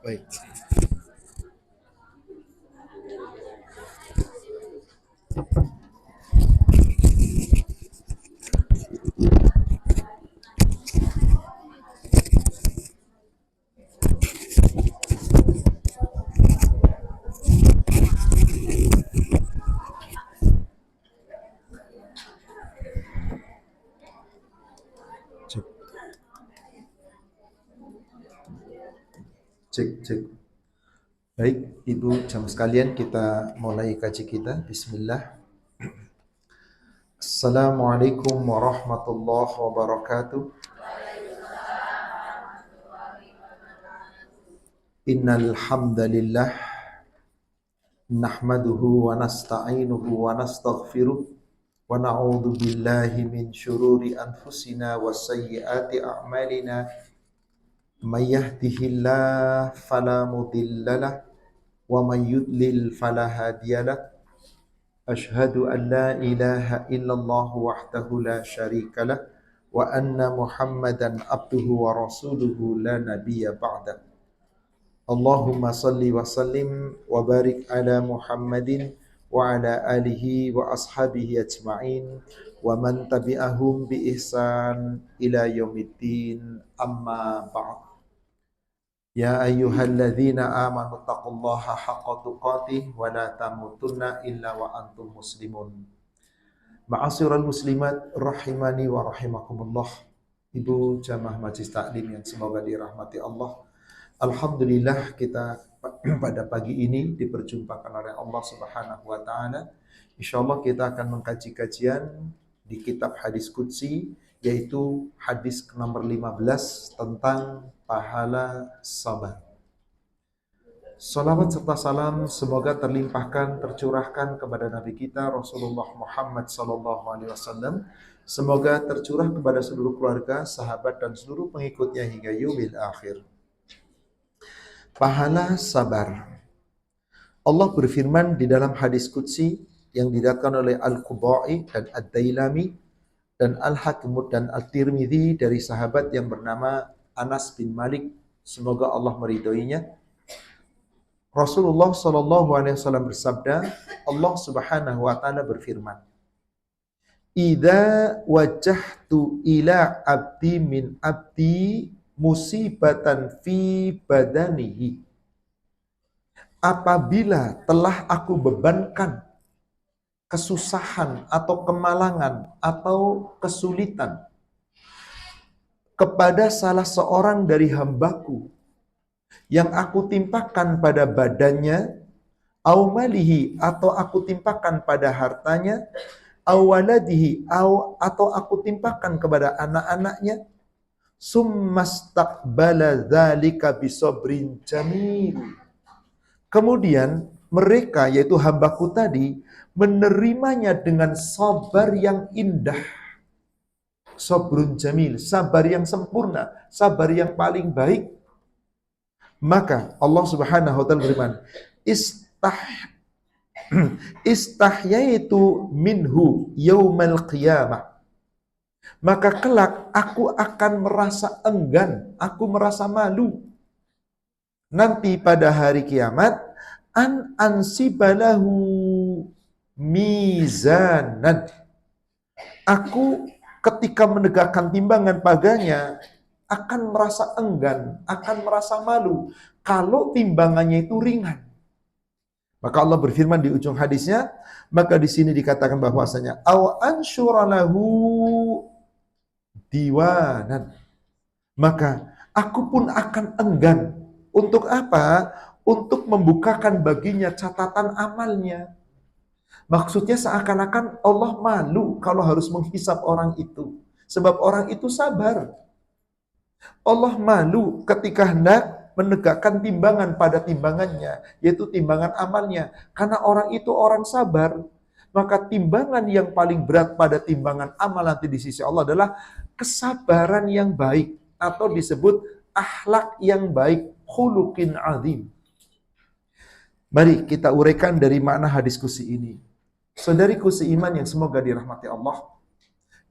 Baik. Cek, cek, cek. Baik, Ibu jamaah sekalian, kita mulai kaji kita. Bismillah. Assalamualaikum warahmatullahi wabarakatuh. Innal hamdalillah nahmaduhu wa nasta'inuhu wa nastaghfiruh wa na'udzu billahi min syururi anfusina wa sayyiati a'malina. May yahdihillahu fala mudhillalah wa may yudlil fala hadiyalah. Ashhadu an la ilaha illallah wahdahu la syarikalah wa anna Muhammadan abduhu wa rasuluhu la nabiyya ba'da. Allahumma salli wa sallim wa barik ala Muhammadin wa ala alihi wa ashabihi ajma'in wa man tabi'ahum bi ihsan ila yaumiddin, amma ba'd. Ya ayyuhalladzina amanu taqullaha haqqa tuqatih wa la tamutunna illa wa antum muslimun. Ma'asyiral muslimat rahimani wa rahimakumullah. Ibu jamaah Majelis Taklim yang semoga dirahmati Allah. Alhamdulillah kita pada pagi ini diperjumpakan oleh Allah Subhanahu wa taala. Insyaallah kita akan mengkaji kajian di kitab hadis qudsi, yaitu hadis nomor 15 tentang pahala sabar. Salawat serta salam semoga terlimpahkan, tercurahkan kepada Nabi kita Rasulullah Muhammad SAW. Semoga tercurah kepada seluruh keluarga, sahabat dan seluruh pengikutnya hingga yaumil akhir. Pahala sabar. Allah berfirman di dalam hadis qudsi yang diriwayatkan oleh Al-Qudai dan Ad-Dailami dan Al-Hakim dan At-Tirmidzi dari sahabat yang bernama Anas bin Malik, semoga Allah meridhoinya. Rasulullah SAW bersabda, Allah Subhanahu wa taala berfirman, "Idza wajjahtu ila abdi min abdi musibatan fi badanihi." Apabila telah aku bebankan kesusahan atau kemalangan atau kesulitan kepada salah seorang dari hambaku yang aku timpakan pada badannya, au malihi, atau aku timpakan pada hartanya, au waladihi, atau aku timpakan kepada anak-anaknya, summastaqbala dzalika bisabrin jamil. Kemudian mereka, yaitu hambaku tadi, menerimanya dengan sabar yang indah. Sabrun jamil, sabar yang sempurna, sabar yang paling baik. Maka Allah Subhanahu wa taala berfirman, istahyaitu minhu yaumal qiyamah. Maka kelak aku akan merasa enggan, aku merasa malu nanti pada hari kiamat, an ansibalahu mizanan. Aku ketika menegakkan timbangan padanya akan merasa enggan, akan merasa malu kalau timbangannya itu ringan. Maka Allah berfirman di ujung hadisnya, maka di sini dikatakan bahwasanya aw ansyuralahu diwanan. Maka aku pun akan enggan. Untuk apa? Untuk membukakan baginya catatan amalnya. Maksudnya seakan-akan Allah malu kalau harus menghisap orang itu. Sebab orang itu sabar. Allah malu ketika hendak menegakkan timbangan pada timbangannya, yaitu timbangan amalnya. Karena orang itu orang sabar, maka timbangan yang paling berat pada timbangan amal nanti di sisi Allah adalah kesabaran yang baik, atau disebut akhlak yang baik, khuluqin azim. Mari kita uraikan dari makna hadis qudsi ini. Saudariku seiman yang semoga dirahmati Allah,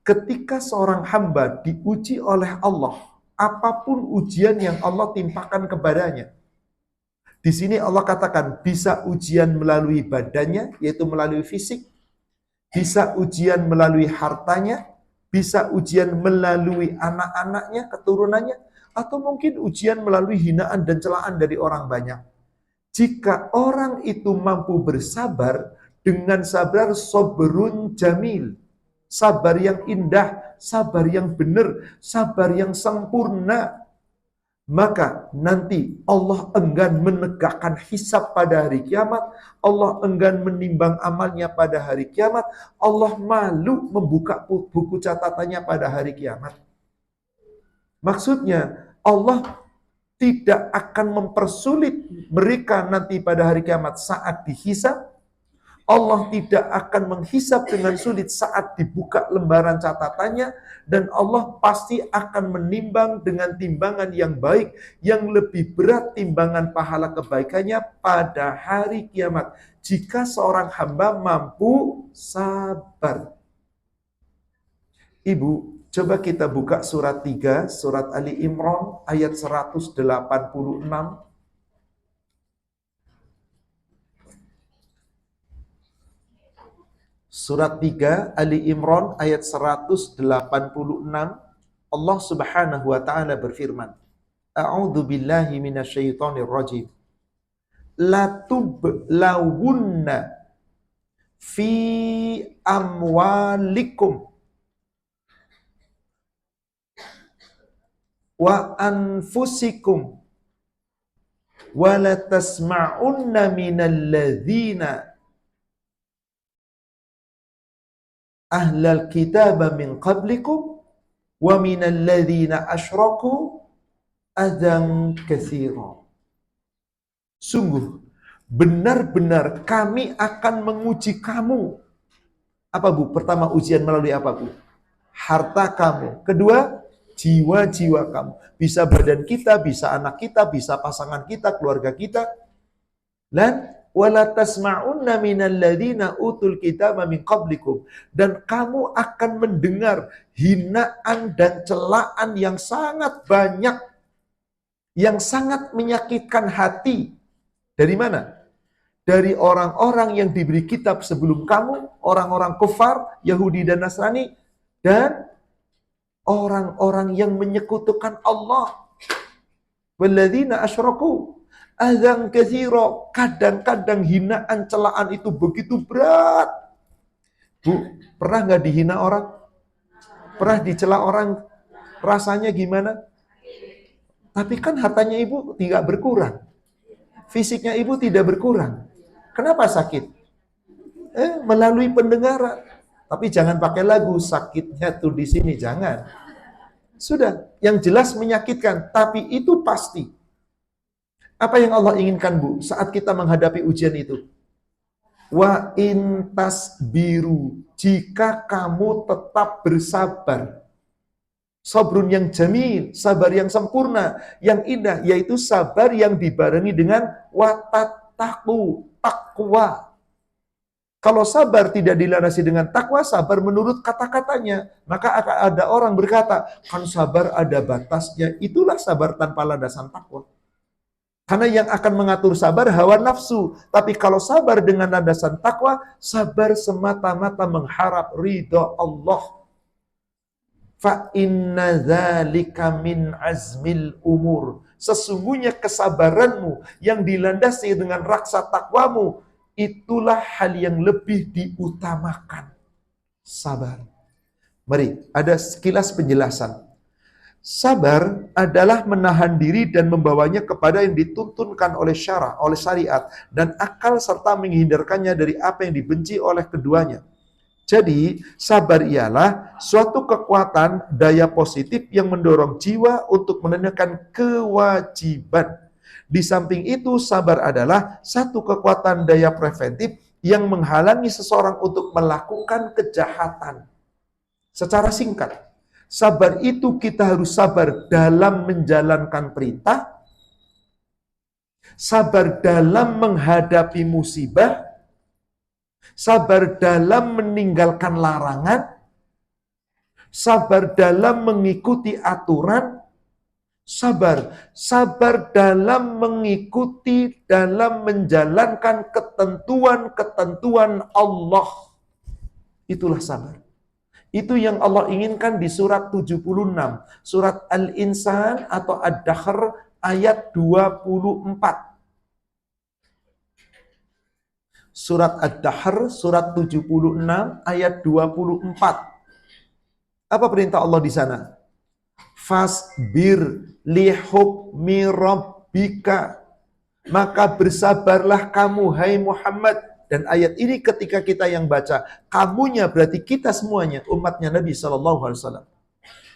ketika seorang hamba diuji oleh Allah, apapun ujian yang Allah timpakan kepadanya, Di sini Allah katakan bisa ujian melalui badannya, yaitu melalui fisik, bisa ujian melalui hartanya, bisa ujian melalui anak-anaknya, keturunannya, atau mungkin ujian melalui hinaan dan celaan dari orang banyak. Jika orang itu mampu bersabar dengan sabar sobrun jamil, sabar yang indah, sabar yang benar, sabar yang sempurna, maka nanti Allah enggan menegakkan hisab pada hari kiamat, Allah enggan menimbang amalnya pada hari kiamat, Allah malu membuka buku catatannya pada hari kiamat. Maksudnya, Allah tidak akan mempersulit mereka nanti pada hari kiamat saat dihisab. Allah tidak akan menghisab dengan sulit saat dibuka lembaran catatannya, dan Allah pasti akan menimbang dengan timbangan yang baik, yang lebih berat timbangan pahala kebaikannya pada hari kiamat, jika seorang hamba mampu sabar. Ibu, coba kita buka surat 3, surat Ali Imran, ayat 186. Surat 3 Ali Imran ayat 186, Allah Subhanahu wa taala berfirman, A'udzu billahi minasyaitonir rajim. La tublawunna fi amwalikum wa anfusikum wa la tasma'unna minal ladzina ahlal kitaba min qablikum wa minal ladzina asyraku adzan katsira. Sungguh benar-benar kami akan menguji kamu. Apa Bu? Pertama, ujian melalui apa Bu? Harta kamu. Kedua, jiwa-jiwa kamu. Bisa badan kita, bisa anak kita, bisa pasangan kita, keluarga kita. Dan wala tasma'unna minal ladzina utul kitaba min qablikum, dan kamu akan mendengar hinaan dan celaan yang sangat banyak, yang sangat menyakitkan hati. Dari mana? Dari orang-orang yang diberi kitab sebelum kamu, orang-orang kufar, Yahudi dan Nasrani, dan orang-orang yang menyekutukan Allah. Walladzina asyraku adzan katsira. Kadang-kadang hinaan, celaan itu begitu berat. Bu, pernah nggak dihina orang? Pernah dicela orang? Rasanya gimana? Tapi kan hartanya ibu tidak berkurang. Fisiknya ibu tidak berkurang. Kenapa sakit? Melalui pendengaran. Tapi jangan pakai lagu, sakitnya tuh di sini, jangan. Sudah, yang jelas menyakitkan, tapi itu pasti. Apa yang Allah inginkan Bu saat kita menghadapi ujian itu? Wa intas biru, jika kamu tetap bersabar. Sabrun yang jamil, sabar yang sempurna, yang indah, yaitu sabar yang dibarengi dengan watattaqu, takwa. Kalau sabar tidak dilandasi dengan takwa, sabar menurut kata-katanya, maka akan ada orang berkata, kan sabar ada batasnya, itulah sabar tanpa landasan takwa. Karena yang akan mengatur sabar hawa nafsu. Tapi kalau sabar dengan landasan takwa, sabar semata-mata mengharap ridha Allah. Fa inna dzalika min azmil umur. Sesungguhnya kesabaranmu yang dilandasi dengan raksa takwamu, itulah hal yang lebih diutamakan. Sabar. Mari, ada sekilas penjelasan. Sabar adalah menahan diri dan membawanya kepada yang dituntunkan oleh syara, oleh syariat, dan akal serta menghindarkannya dari apa yang dibenci oleh keduanya. Jadi, sabar ialah suatu kekuatan daya positif yang mendorong jiwa untuk menunaikan kewajiban. Di samping itu, sabar adalah satu kekuatan daya preventif yang menghalangi seseorang untuk melakukan kejahatan. Secara singkat, sabar itu kita harus sabar dalam menjalankan perintah, sabar dalam menghadapi musibah, sabar dalam meninggalkan larangan, sabar dalam mengikuti aturan, Sabar dalam mengikuti, dalam menjalankan ketentuan-ketentuan Allah. Itulah sabar. Itu yang Allah inginkan di surat 76, surat Al-Insan atau Ad-Dahr ayat 24. Surat Ad-Dahr, surat 76, ayat 24. Apa perintah Allah di sana? Fasbir lihukmi rabbika. Maka bersabarlah kamu, hai Muhammad. Dan ayat ini ketika kita yang baca, kamunya berarti kita semuanya, umatnya Nabi SAW.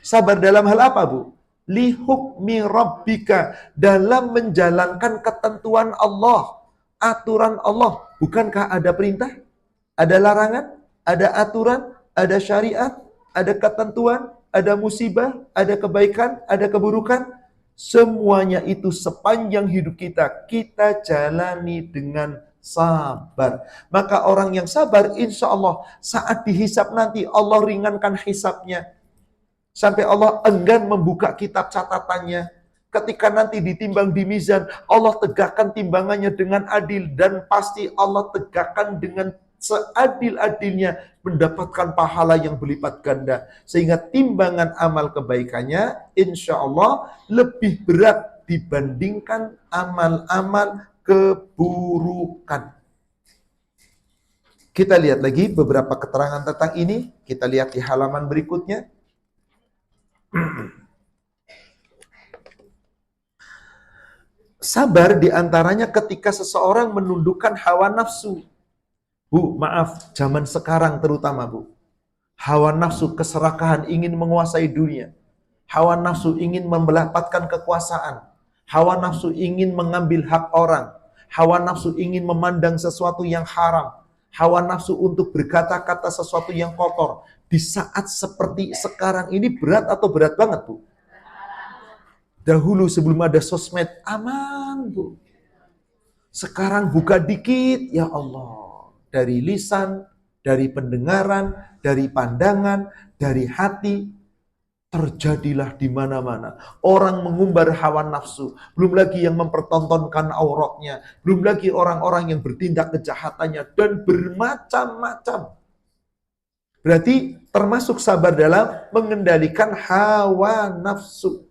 Sabar dalam hal apa, Bu? Lihukmi rabbika, dalam menjalankan ketentuan Allah, aturan Allah. Bukankah ada perintah? Ada larangan? Ada aturan? Ada syariat? Ada ketentuan? Ada musibah? Ada kebaikan? Ada keburukan? Semuanya itu sepanjang hidup kita jalani dengan sabar. Maka orang yang sabar, insya Allah saat dihisap nanti Allah ringankan hisapnya. Sampai Allah enggan membuka kitab catatannya. Ketika nanti ditimbang di mizan, Allah tegakkan timbangannya dengan adil. Dan pasti Allah tegakkan dengan seadil-adilnya, mendapatkan pahala yang berlipat ganda. Sehingga timbangan amal kebaikannya, insya Allah lebih berat dibandingkan amal-amal keburukan. Kita lihat lagi beberapa keterangan tentang ini. Kita lihat di halaman berikutnya. Sabar diantaranya ketika seseorang menundukkan hawa nafsu. Bu, maaf, zaman sekarang terutama, Bu. Hawa nafsu keserakahan ingin menguasai dunia. Hawa nafsu ingin mendapatkan kekuasaan. Hawa nafsu ingin mengambil hak orang. Hawa nafsu ingin memandang sesuatu yang haram. Hawa nafsu untuk berkata-kata sesuatu yang kotor. Di saat seperti sekarang ini berat atau berat banget, Bu? Dahulu sebelum ada sosmed, aman, Bu. Sekarang buka dikit, ya Allah. Dari lisan, dari pendengaran, dari pandangan, dari hati, terjadilah di mana-mana. Orang mengumbar hawa nafsu. Belum lagi yang mempertontonkan auratnya. Belum lagi orang-orang yang bertindak kejahatannya. Dan bermacam-macam. Berarti termasuk sabar dalam mengendalikan hawa nafsu.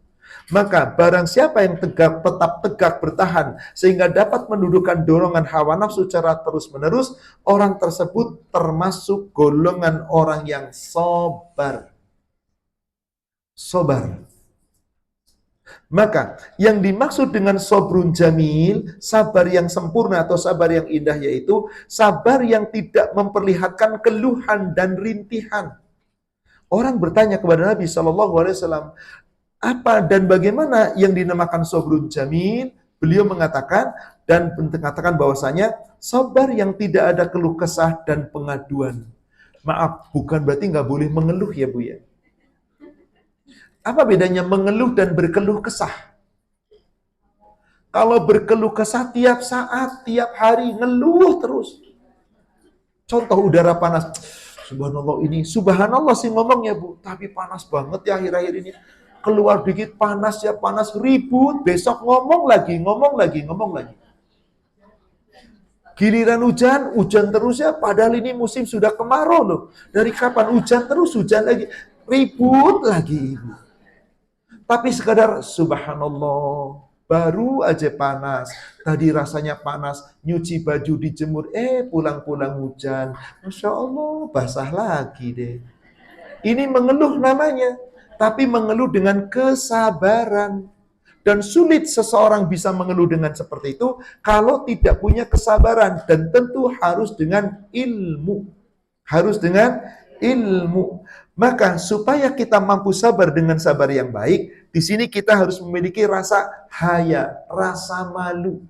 Maka barang siapa yang tetap tegak bertahan sehingga dapat mendudukan dorongan hawa nafsu secara terus-menerus, orang tersebut termasuk golongan orang yang sabar. Sabar. Maka yang dimaksud dengan sabrun jamil, sabar yang sempurna atau sabar yang indah, yaitu sabar yang tidak memperlihatkan keluhan dan rintihan. Orang bertanya kepada Nabi SAW, apa dan bagaimana yang dinamakan sabrun jamil? Beliau mengatakan bahwasanya sabar yang tidak ada keluh kesah dan pengaduan. Maaf, bukan berarti nggak boleh mengeluh ya, Bu ya. Apa bedanya mengeluh dan berkeluh kesah? Kalau berkeluh kesah tiap saat, tiap hari, ngeluh terus. Contoh udara panas. Subhanallah ini, subhanallah sih ngomongnya, Bu. Tapi panas banget ya akhir-akhir ini. Keluar dikit panas ya, panas ribut. Besok ngomong lagi. Giliran hujan terus ya. Padahal ini musim sudah kemarau loh. Dari kapan hujan terus, hujan lagi. Ribut lagi, Ibu. Tapi sekadar subhanallah, baru aja panas. Tadi rasanya panas, nyuci baju dijemur, pulang-pulang hujan. Masya Allah, basah lagi deh. Ini mengeluh namanya, tapi mengeluh dengan kesabaran. Dan sulit seseorang bisa mengeluh dengan seperti itu kalau tidak punya kesabaran. Dan tentu harus dengan ilmu. Maka supaya kita mampu sabar dengan sabar yang baik, di sini kita harus memiliki rasa haya, rasa malu.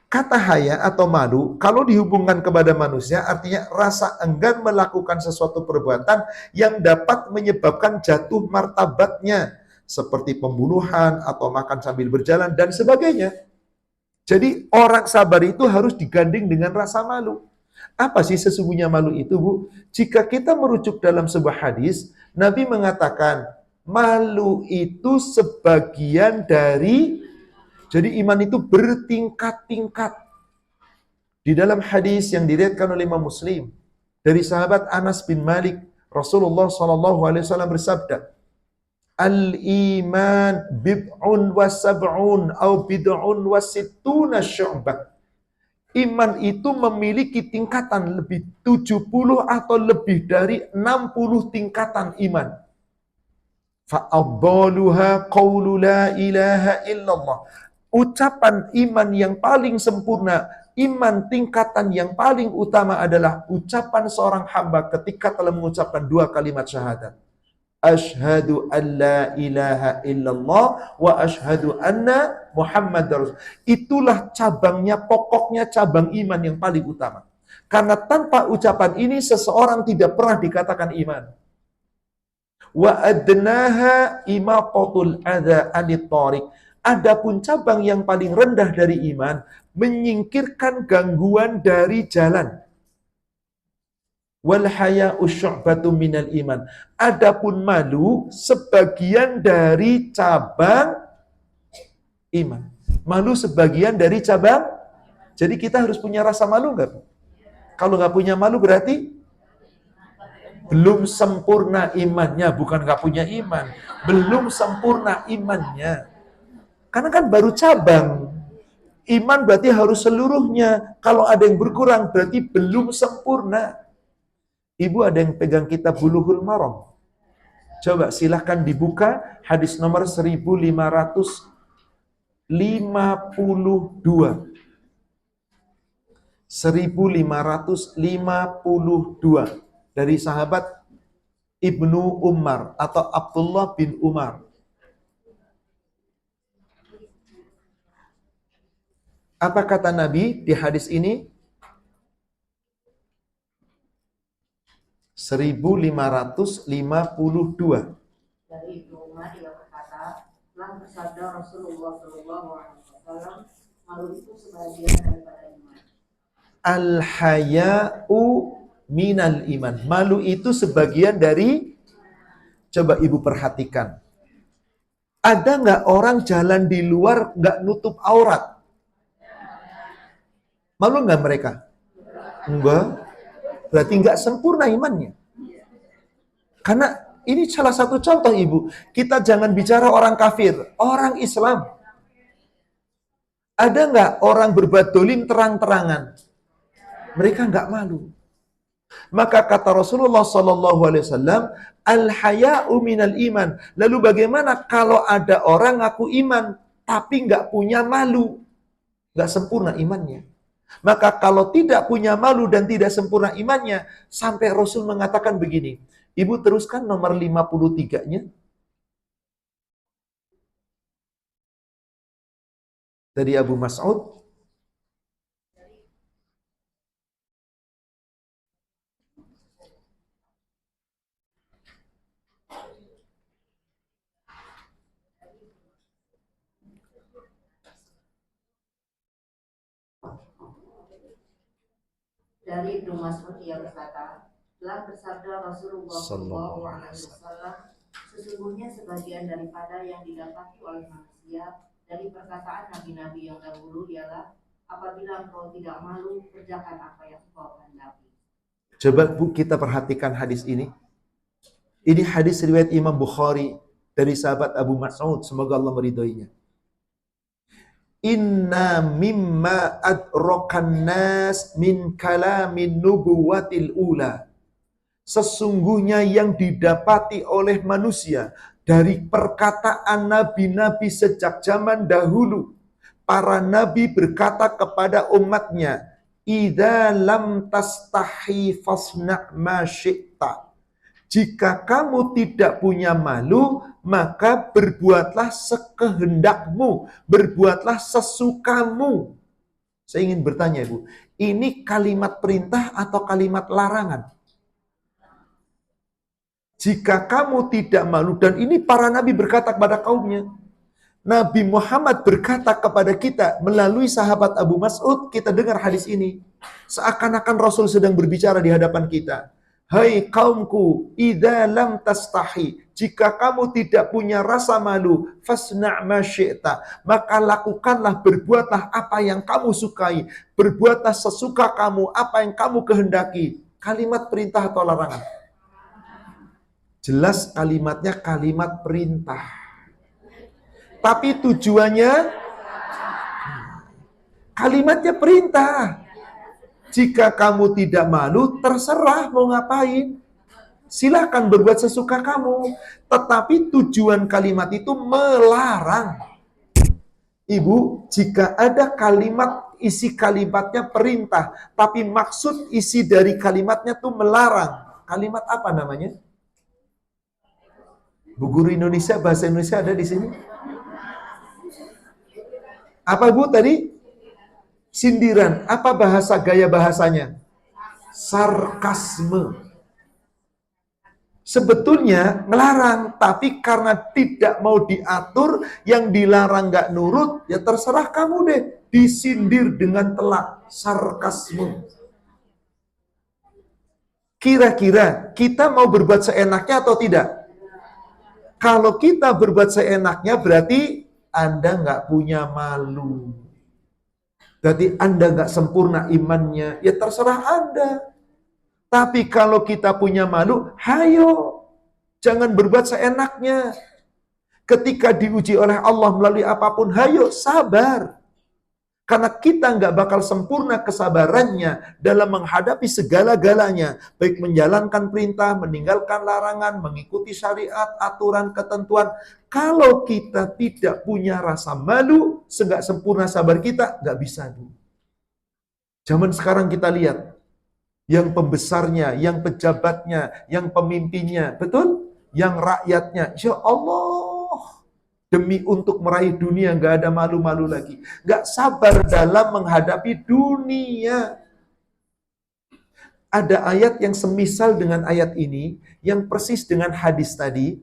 Kata haya atau malu, kalau dihubungkan kepada manusia, artinya rasa enggan melakukan sesuatu perbuatan yang dapat menyebabkan jatuh martabatnya, seperti pembunuhan atau makan sambil berjalan dan sebagainya. Jadi orang sabar itu harus digandeng dengan rasa malu. Apa sih sesungguhnya malu itu, Bu? Jika kita merujuk dalam sebuah hadis, Nabi mengatakan, Malu itu sebagian dari, jadi iman itu bertingkat-tingkat. Di dalam hadis yang diriwayatkan oleh Imam Muslim dari sahabat Anas bin Malik, Rasulullah SAW bersabda, Al-iman bid'un wa sab'un au bid'un wa sittuna syu'bah. Iman itu memiliki tingkatan lebih 70 atau lebih dari 60 tingkatan iman. Fa'addaluha qawlu la ilaha illallah. Ucapan iman yang paling sempurna, iman tingkatan yang paling utama adalah ucapan seorang hamba ketika telah mengucapkan dua kalimat syahadat. Asyhadu an la ilaha illallah wa asyhadu anna Muhammadar Rasul. Itulah cabangnya, pokoknya cabang iman yang paling utama. Karena tanpa ucapan ini seseorang tidak pernah dikatakan iman. Wa adnaha imaqatul adza anit thariq. Adapun cabang yang paling rendah dari iman, menyingkirkan gangguan dari jalan. Wal haya'u syu'batun minal iman. Adapun malu sebagian dari cabang iman. Malu sebagian dari cabang. Jadi kita harus punya rasa malu enggak? Kalau enggak punya malu berarti belum sempurna imannya, bukan enggak punya iman. Belum sempurna imannya. Karena kan baru cabang. Iman berarti harus seluruhnya. Kalau ada yang berkurang berarti belum sempurna. Ibu ada yang pegang kitab Bulughul Maram. Coba silahkan dibuka hadis nomor 1552. 1552 dari sahabat Ibnu Umar atau Abdullah bin Umar. Apa kata Nabi di hadis ini? 1552. Dari Ibnu Umar ia berkata, telah bersabda Rasulullah SAW, malu itu sebagian daripada iman. Al-haya'u minal iman. Malu itu sebagian dari, coba ibu perhatikan. Ada nggak orang jalan di luar nggak nutup aurat? Malu nggak mereka? Enggak. Berarti nggak sempurna imannya. Karena ini salah satu contoh ibu. Kita jangan bicara orang kafir, orang Islam. Ada nggak orang berbuat dolim terang-terangan? Mereka nggak malu. Maka kata Rasulullah SAW, al-haya'u minal iman. Lalu bagaimana kalau ada orang ngaku iman tapi nggak punya malu, nggak sempurna imannya? Maka kalau tidak punya malu dan tidak sempurna imannya, sampai Rasul mengatakan begini. Ibu teruskan nomor 53-nya. Dari Abu Mas'ud. Dari Ibnu Mas'ud ia berkata, telah bersabda Rasulullah SAW, sesungguhnya sebagian daripada yang didapati oleh manusia dari perkataan nabi-nabi yang dahulu ialah, apabila engkau tidak malu, kerjakan apa yang engkau kehendaki. Coba Bu kita perhatikan hadis ini. Ini hadis riwayat Imam Bukhari dari sahabat Abu Mas'ud, semoga Allah meridhoinya. Inna mimma adrakan nas min kalamin nubuwatil ula. Sesungguhnya yang didapati oleh manusia dari perkataan nabi-nabi sejak zaman dahulu. Para nabi berkata kepada umatnya, idza lam tastahi fasna' ma syi'ta. Jika kamu tidak punya malu, maka berbuatlah sekehendakmu, berbuatlah sesukamu. Saya ingin bertanya, Ibu, ini kalimat perintah atau kalimat larangan? Jika kamu tidak malu, dan ini para nabi berkata kepada kaumnya. Nabi Muhammad berkata kepada kita melalui sahabat Abu Mas'ud, kita dengar hadis ini. Seakan-akan Rasul sedang berbicara di hadapan kita. Hai kaumku, idza lam tastahi, jika kamu tidak punya rasa malu, fasna' ma syi'ta, maka lakukanlah, berbuatlah apa yang kamu sukai, berbuatlah sesuka kamu, apa yang kamu kehendaki. Kalimat perintah atau larangan? Jelas kalimatnya kalimat perintah. Tapi tujuannya kalimatnya perintah. Jika kamu tidak malu, terserah mau ngapain. Silahkan berbuat sesuka kamu. Tetapi tujuan kalimat itu melarang. Ibu, jika ada kalimat, isi kalimatnya perintah, tapi maksud isi dari kalimatnya itu melarang. Kalimat apa namanya? Bu Guru Indonesia, bahasa Indonesia ada di sini? Apa Bu tadi? Sindiran. Apa bahasa gaya bahasanya? Sarkasme. Sebetulnya melarang, tapi karena tidak mau diatur, yang dilarang nggak nurut, ya terserah kamu deh. Disindir dengan telak, sarkasme. Kira-kira kita mau berbuat seenaknya atau tidak? Kalau kita berbuat seenaknya, berarti Anda nggak punya malu. Berarti Anda nggak sempurna imannya, ya terserah Anda. Tapi kalau kita punya malu, hayo, jangan berbuat seenaknya. Ketika diuji oleh Allah melalui apapun, hayo, sabar. Karena kita nggak bakal sempurna kesabarannya dalam menghadapi segala-galanya. Baik menjalankan perintah, meninggalkan larangan, mengikuti syariat, aturan, ketentuan. Kalau kita tidak punya rasa malu, seenggak sempurna sabar kita, nggak bisa. Zaman sekarang kita lihat, yang pembesarnya, yang pejabatnya, yang pemimpinnya, betul? Yang rakyatnya, insya Allah, demi untuk meraih dunia, nggak ada malu-malu lagi. Nggak sabar dalam menghadapi dunia. Ada ayat yang semisal dengan ayat ini, yang persis dengan hadis tadi,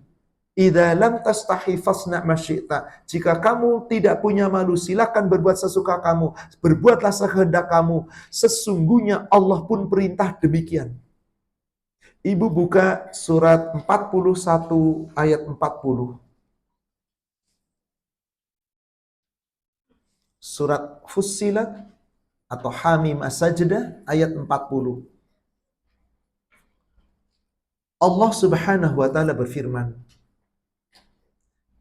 idza lam tastahi fasna' ma syi'ta. Jika kamu tidak punya malu, silakan berbuat sesuka kamu, berbuatlah sekehendak kamu. Sesungguhnya Allah pun perintah demikian. Ibu buka surat 41 ayat 40. Surat Fussilat atau Hamim As-Sajdah ayat 40. Allah Subhanahu wa taala berfirman,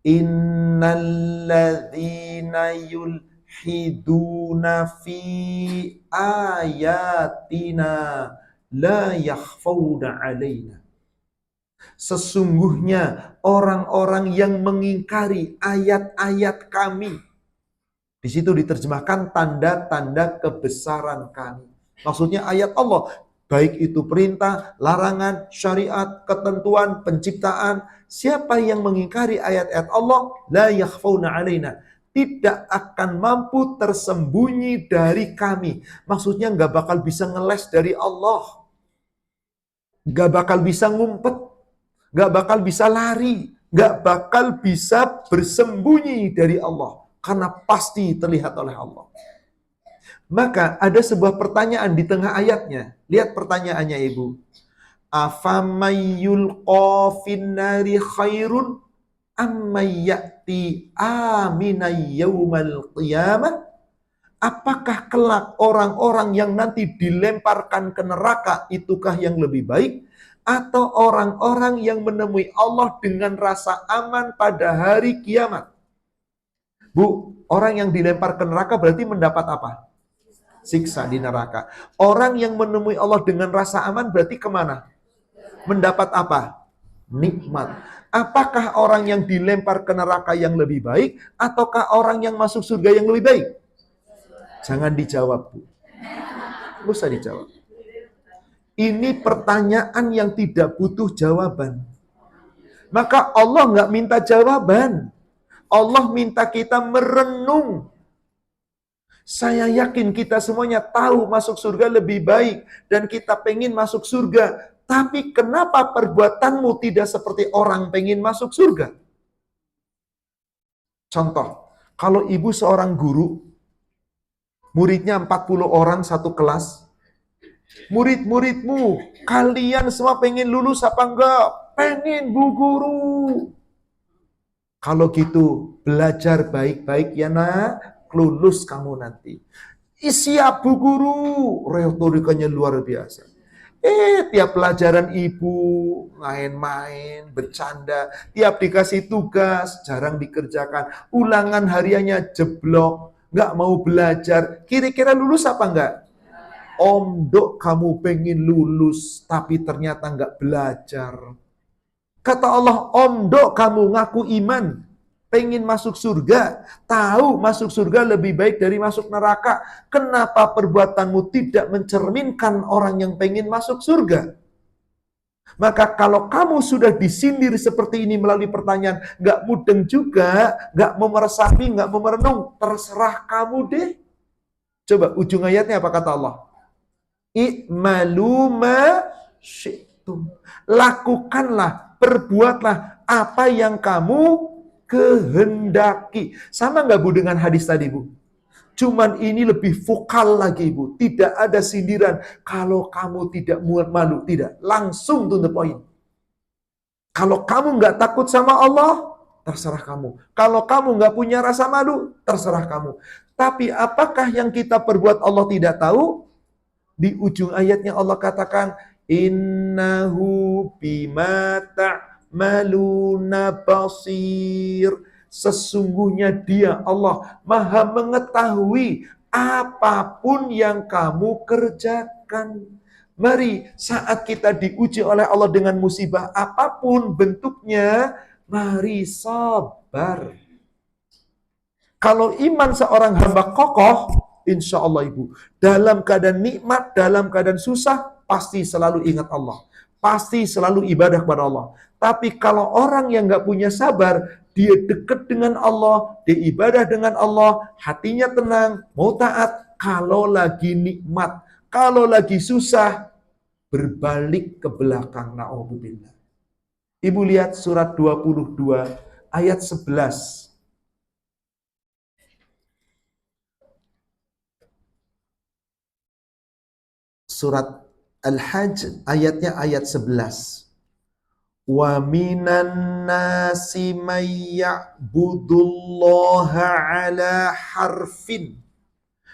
innalladzina yulhiduna fi ayatina la yakhfawna alaina. Sesungguhnya orang-orang yang mengingkari ayat-ayat kami. Di situ diterjemahkan tanda-tanda kebesaran kami. Maksudnya ayat Allah, baik itu perintah, larangan, syariat, ketentuan, penciptaan. Siapa yang mengingkari ayat-ayat Allah, la yakhfawna alaina, tidak akan mampu tersembunyi dari kami. Maksudnya nggak bakal bisa ngeles dari Allah. Nggak bakal bisa ngumpet. Nggak bakal bisa lari. Nggak bakal bisa bersembunyi dari Allah. Karena pasti terlihat oleh Allah. Maka ada sebuah pertanyaan di tengah ayatnya. Lihat pertanyaannya Ibu. Afamayyulqa finnari khairun ammayyati aminay yawmal qiyamah. Apakah kelak orang-orang yang nanti dilemparkan ke neraka itukah yang lebih baik? Atau orang-orang yang menemui Allah dengan rasa aman pada hari kiamat? Bu, orang yang dilempar ke neraka berarti mendapat apa? Siksa di neraka. Orang yang menemui Allah dengan rasa aman berarti kemana? Mendapat apa? Nikmat. Apakah orang yang dilempar ke neraka yang lebih baik? Ataukah orang yang masuk surga yang lebih baik? Jangan dijawab, Bu. Nggak usah dijawab. Ini pertanyaan yang tidak butuh jawaban. Maka Allah nggak minta jawaban. Allah minta kita merenung. Saya yakin kita semuanya tahu masuk surga lebih baik. Dan kita pengen masuk surga. Tapi kenapa perbuatanmu tidak seperti orang pengen masuk surga? Contoh, kalau ibu seorang guru, muridnya 40 orang satu kelas, Murid-muridmu, kalian semua pengen lulus apa enggak? Pengen, Bu Guru. Kalau gitu, belajar baik-baik ya nak, lulus kamu nanti. Siap Bu Guru, retorikanya luar biasa. Tiap pelajaran ibu main-main, bercanda, tiap dikasih tugas, jarang dikerjakan, ulangan hariannya jeblok, nggak mau belajar, kira-kira lulus apa enggak? Om Dok kamu pengen lulus, tapi ternyata nggak belajar. Kata Allah, Om Dok kamu ngaku iman, pengen masuk surga, tahu masuk surga lebih baik dari masuk neraka. Kenapa perbuatanmu tidak mencerminkan orang yang pengen masuk surga? Maka kalau kamu sudah disindir seperti ini melalui pertanyaan, nggak mudeng juga, nggak mau meresapi, nggak mau merenung, terserah kamu deh. Coba ujung ayatnya apa kata Allah? I'malu ma syi'tum. Lakukanlah, perbuatlah apa yang kamu kehendaki. Sama nggak Bu dengan hadis tadi Bu? Cuman ini lebih vokal lagi Bu. Tidak ada sindiran. Kalau kamu tidak muat malu. Tidak. Langsung to the point. Kalau kamu nggak takut sama Allah, terserah kamu. Kalau kamu nggak punya rasa malu, terserah kamu. Tapi apakah yang kita perbuat Allah tidak tahu? Di ujung ayatnya Allah katakan, innahu bima ta'maluna basir. Sesungguhnya dia Allah maha mengetahui apapun yang kamu kerjakan. Mari saat kita diuji oleh Allah dengan musibah apapun bentuknya, mari sabar. Kalau iman seorang hamba kokoh, insya Allah Ibu, dalam keadaan nikmat, dalam keadaan susah, pasti selalu ingat Allah. Pasti selalu ibadah kepada Allah. Tapi kalau orang yang nggak punya sabar, dia dekat dengan Allah, dia ibadah dengan Allah, hatinya tenang, mau taat. Kalau lagi nikmat, kalau lagi susah, berbalik ke belakang. Na'udzubillah. Ibu lihat surat 22 ayat 11. Surat Al-Hajj ayatnya ayat 11. Wa minan nasi may ya'budullaha ala harfin.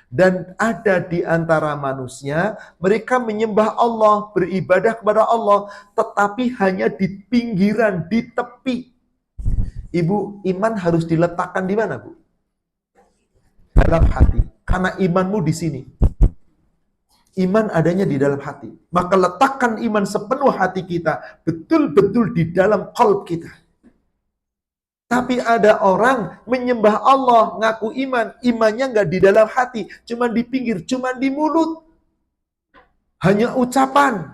Dan ada di antara manusia, mereka menyembah Allah, beribadah kepada Allah, tetapi hanya di pinggiran, di tepi. Ibu, iman harus diletakkan di mana, Bu? Dalam hati. Karena imanmu di sini. Iman adanya di dalam hati. Maka letakkan iman sepenuh hati kita, betul-betul di dalam qalb kita. Tapi ada orang menyembah Allah, ngaku iman, imannya nggak di dalam hati, cuma di pinggir, cuma di mulut. Hanya ucapan.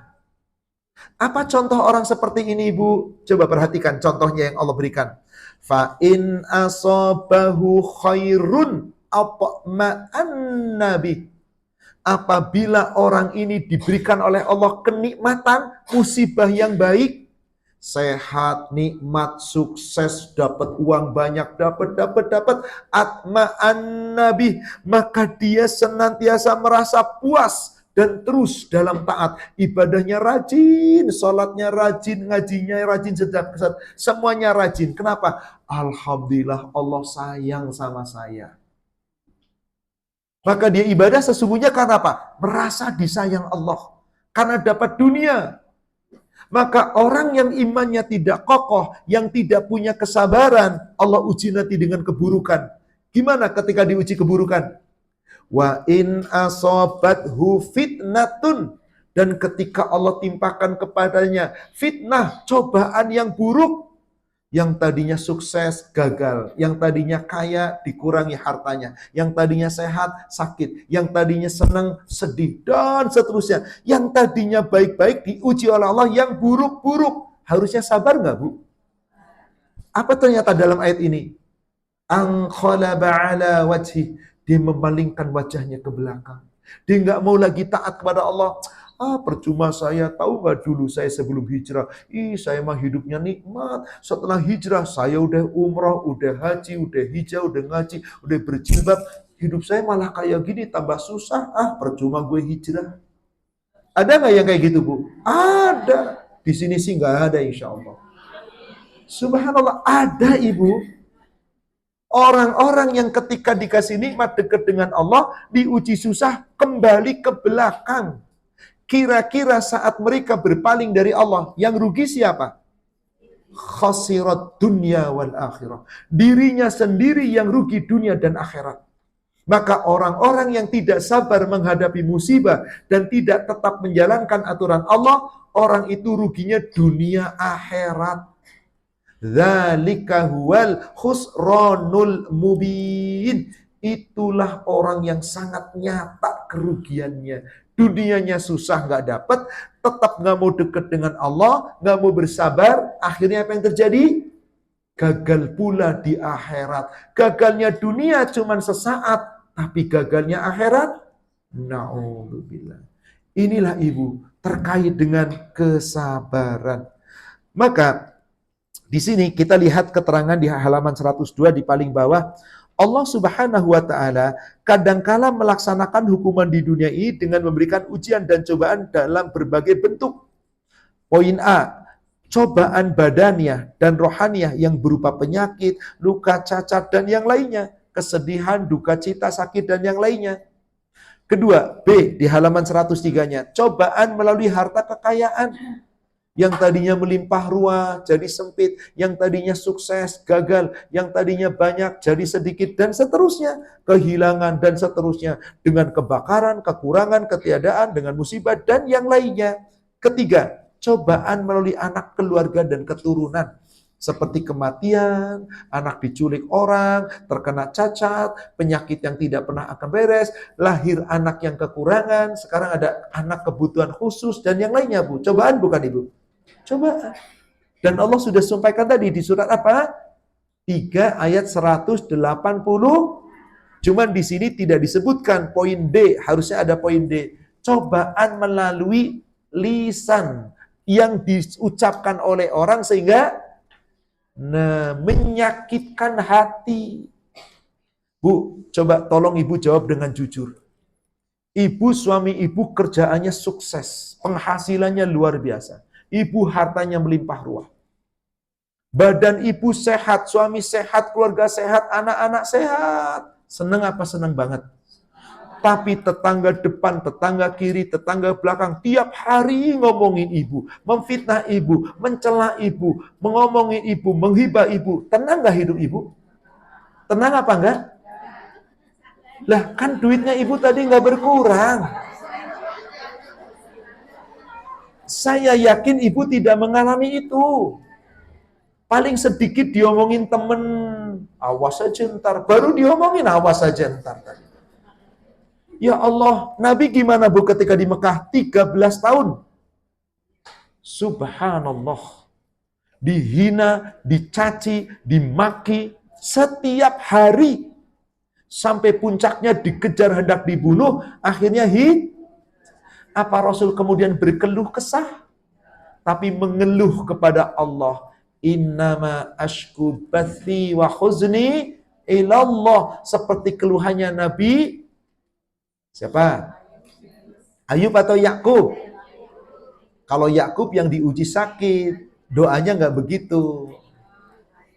Apa contoh orang seperti ini, Ibu? Coba perhatikan contohnya yang Allah berikan. Fa in asabahu khairun atma'an nabi. Apabila orang ini diberikan oleh Allah kenikmatan, musibah yang baik, sehat, nikmat, sukses, dapat uang banyak, dapat, atma'an nabi, maka dia senantiasa merasa puas dan terus dalam taat. Ibadahnya rajin, sholatnya rajin, ngajinya rajin, semuanya rajin. Kenapa? Alhamdulillah Allah sayang sama saya. Maka dia ibadah sesungguhnya karena apa? Merasa disayang Allah. Karena dapat dunia. Maka orang yang imannya tidak kokoh, yang tidak punya kesabaran, Allah uji nanti dengan keburukan. Gimana ketika diuji keburukan? Wa in asobathu fitnatun. Dan ketika Allah timpakan kepadanya fitnah, cobaan yang buruk, yang tadinya sukses, gagal. Yang tadinya kaya, dikurangi hartanya. Yang tadinya sehat, sakit. Yang tadinya senang, sedih. Dan seterusnya. Yang tadinya baik-baik, diuji oleh Allah. Yang buruk-buruk. Harusnya sabar nggak, Bu? Apa ternyata dalam ayat ini? Anqalaba ala wajhi. Dia memalingkan wajahnya ke belakang. Dia nggak mau lagi taat kepada Allah. Percuma saya, tahu gak dulu saya sebelum hijrah, saya mah hidupnya nikmat. Setelah hijrah, saya udah umrah, udah haji, udah hijau, udah ngaji, udah berjilbab. Hidup saya malah kayak gini, tambah susah. Percuma gue hijrah. Ada nggak yang kayak gitu, Bu? Ada. Di sini sih nggak ada, insya Allah. Subhanallah, ada, Ibu. Orang-orang yang ketika dikasih nikmat dekat dengan Allah, diuji susah, kembali ke belakang. Kira-kira saat mereka berpaling dari Allah, yang rugi siapa? Khasirat dunya wal akhirah. Dirinya sendiri yang rugi dunia dan akhirat. Maka orang-orang yang tidak sabar menghadapi musibah dan tidak tetap menjalankan aturan Allah, orang itu ruginya dunia akhirat. Dzalika huwal khusranul mubin. Itulah orang yang sangat nyata kerugiannya. Dunianya susah nggak dapat, tetap nggak mau dekat dengan Allah, nggak mau bersabar. Akhirnya apa yang terjadi? Gagal pula di akhirat. Gagalnya dunia cuma sesaat, tapi gagalnya akhirat, na'udzubillah. Inilah Ibu terkait dengan kesabaran. Maka di sini kita lihat keterangan di halaman 102 di paling bawah. Allah Subhanahu wa Ta'ala kadangkala melaksanakan hukuman di dunia ini dengan memberikan ujian dan cobaan dalam berbagai bentuk. Poin A, cobaan badaniah dan rohaniah yang berupa penyakit, luka, cacat, dan yang lainnya. Kesedihan, duka cita, sakit, dan yang lainnya. Kedua, B, di halaman 103-nya, cobaan melalui harta kekayaan. Yang tadinya melimpah ruah, jadi sempit. Yang tadinya sukses, gagal. Yang tadinya banyak, jadi sedikit. Dan seterusnya. Kehilangan dan seterusnya. Dengan kebakaran, kekurangan, ketiadaan, dengan musibah, dan yang lainnya. Ketiga, cobaan melalui anak, keluarga, dan keturunan. Seperti kematian, anak diculik orang, terkena cacat, penyakit yang tidak pernah akan beres, lahir anak yang kekurangan, sekarang ada anak kebutuhan khusus, dan yang lainnya, Bu. Cobaan bukan, Ibu? Coba. Dan Allah sudah sampaikan tadi di surat apa? 3 ayat 180. Cuman di sini tidak disebutkan poin D, harusnya ada poin D. Cobaan melalui lisan yang diucapkan oleh orang sehingga menyakitkan hati. Bu, coba tolong Ibu jawab dengan jujur. Ibu, suami Ibu kerjaannya sukses, penghasilannya luar biasa. Ibu hartanya melimpah ruah. Badan Ibu sehat, suami sehat, keluarga sehat, anak-anak sehat. Senang apa senang banget? Tapi tetangga depan, tetangga kiri, tetangga belakang, tiap hari ngomongin Ibu, memfitnah Ibu, mencela Ibu, mengomongin Ibu, menghibah Ibu. Tenang gak hidup Ibu? Tenang apa enggak? Lah kan duitnya Ibu tadi nggak berkurang. Saya yakin Ibu tidak mengalami itu. Paling sedikit diomongin temen, awas aja ntar. Baru diomongin, awas aja ntar. Ya Allah, Nabi gimana Bu ketika di Mekah 13 tahun? Subhanallah. Dihina, dicaci, dimaki setiap hari. Sampai puncaknya dikejar hendak dibunuh, akhirnya apa Rasul kemudian berkeluh kesah? Tapi mengeluh kepada Allah. Innama ashku bathi wa khuzni ilallah. Seperti keluhannya Nabi. Siapa? Ayub atau Yakub? Kalau Yakub yang diuji sakit. Doanya nggak begitu.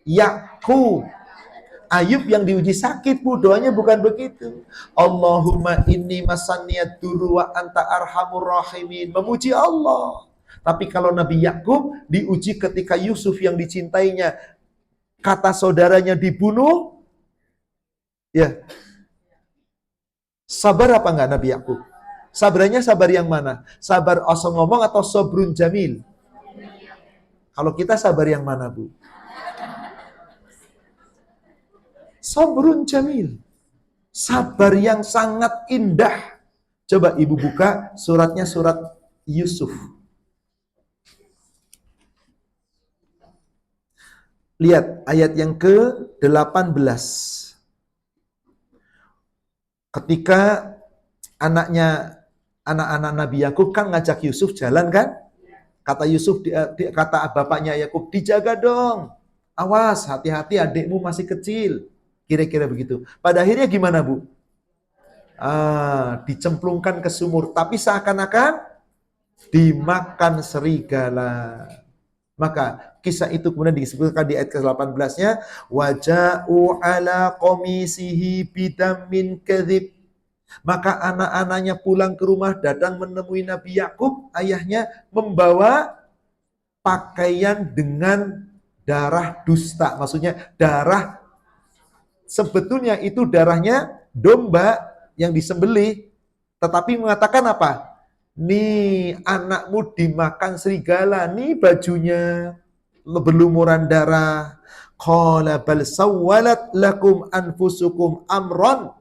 Yakub. Ayub yang diuji sakit, Bu, doanya bukan begitu. Allahumma inni masanniyad duru wa anta arhamur rahimin. Memuji Allah. Tapi kalau Nabi Yakub diuji ketika Yusuf yang dicintainya, kata saudaranya dibunuh, ya. Sabar apa enggak Nabi Yakub? Sabarnya sabar yang mana? Sabar osong ngomong atau sobrun jamil? Kalau kita sabar yang mana, Bu? Sabrun jamil. Sabar yang sangat indah. Coba Ibu buka suratnya, surat Yusuf. Lihat ayat yang ke-18. Ketika anak-anak Nabi Yakub kan ngajak Yusuf jalan kan? Kata Yusuf, kata bapaknya Yakub, dijaga dong. Awas, hati-hati adikmu masih kecil. Kira-kira begitu. Pada akhirnya gimana, Bu? Dicemplungkan ke sumur. Tapi seakan-akan dimakan serigala. Maka kisah itu kemudian disebutkan di ayat ke-18-nya, waja'u ala qamisihi bidamin kadzib. Maka anak-anaknya pulang ke rumah, datang menemui Nabi Yakub, ayahnya membawa pakaian dengan darah dusta. Maksudnya darah, sebetulnya itu darahnya domba yang disembelih, tetapi mengatakan apa? Nih anakmu dimakan serigala, nih bajunya berlumuran darah. Qala bal sawwalat lakum anfusukum amron.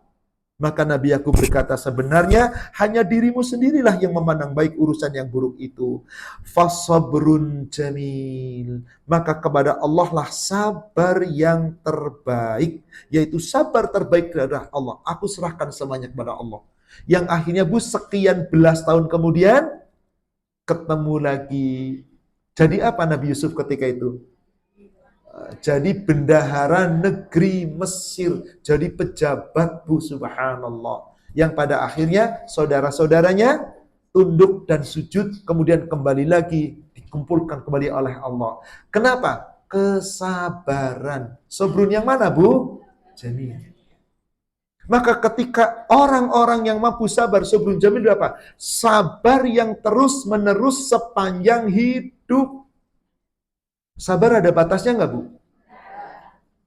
Maka Nabi Yakub berkata, sebenarnya hanya dirimu sendirilah yang memandang baik urusan yang buruk itu. Fasabrun jamil. Maka kepada Allah lah sabar yang terbaik, yaitu sabar terbaik dari Allah. Aku serahkan semuanya kepada Allah. Yang akhirnya sekian belas tahun kemudian ketemu lagi. Jadi apa Nabi Yusuf ketika itu? Jadi bendahara negeri Mesir, jadi pejabat, Bu, subhanallah. Yang pada akhirnya saudara-saudaranya tunduk dan sujud, kemudian kembali lagi, dikumpulkan kembali oleh Allah. Kenapa? Kesabaran. Sabrun yang mana, Bu? Jamil. Maka ketika orang-orang yang mampu sabar, sabrun jamil itu apa? Sabar yang terus menerus sepanjang hidup. Sabar ada batasnya nggak, Bu?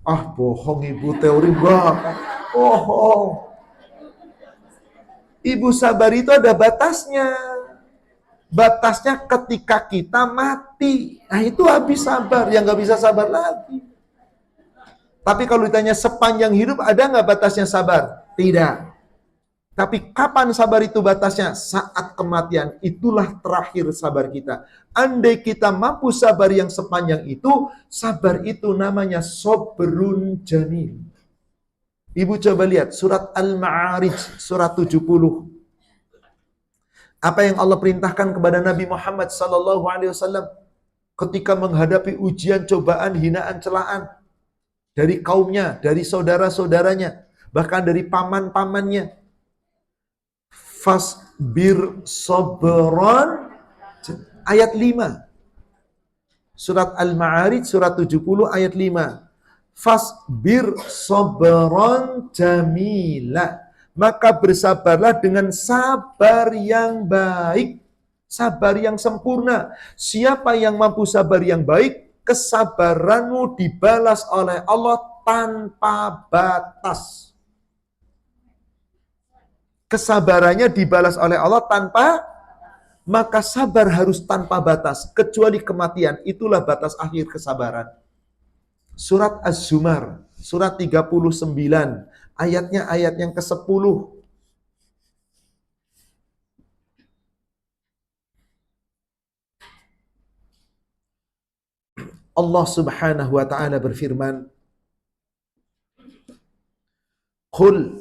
Ah, bohong Ibu, teori banget. Bohong. Ibu, sabar itu ada batasnya. Batasnya ketika kita mati. Nah, itu habis sabar. Yang nggak bisa sabar lagi. Tapi kalau ditanya sepanjang hidup, ada nggak batasnya sabar? Tidak. Tapi kapan sabar itu batasnya? Saat kematian. Itulah terakhir sabar kita. Andai kita mampu sabar yang sepanjang itu, sabar itu namanya sabrun jamil. Ibu coba lihat surat Al-Ma'arij, surat 70. Apa yang Allah perintahkan kepada Nabi Muhammad SAW ketika menghadapi ujian, cobaan, hinaan, celaan dari kaumnya, dari saudara-saudaranya, bahkan dari paman-pamannya. Fasbir sabran, ayat 5. Surat Al-Ma'arij, surat 70, ayat 5. Fasbir sabran jamila. Maka bersabarlah dengan sabar yang baik. Sabar yang sempurna. Siapa yang mampu sabar yang baik, kesabaranmu dibalas oleh Allah tanpa batas. Kesabarannya dibalas oleh Allah tanpa, maka sabar harus tanpa batas, kecuali kematian. Itulah batas akhir kesabaran. Surat Az-Zumar, surat 39, ayatnya ayat yang ke-10. Allah Subhanahu wa taala berfirman, Qul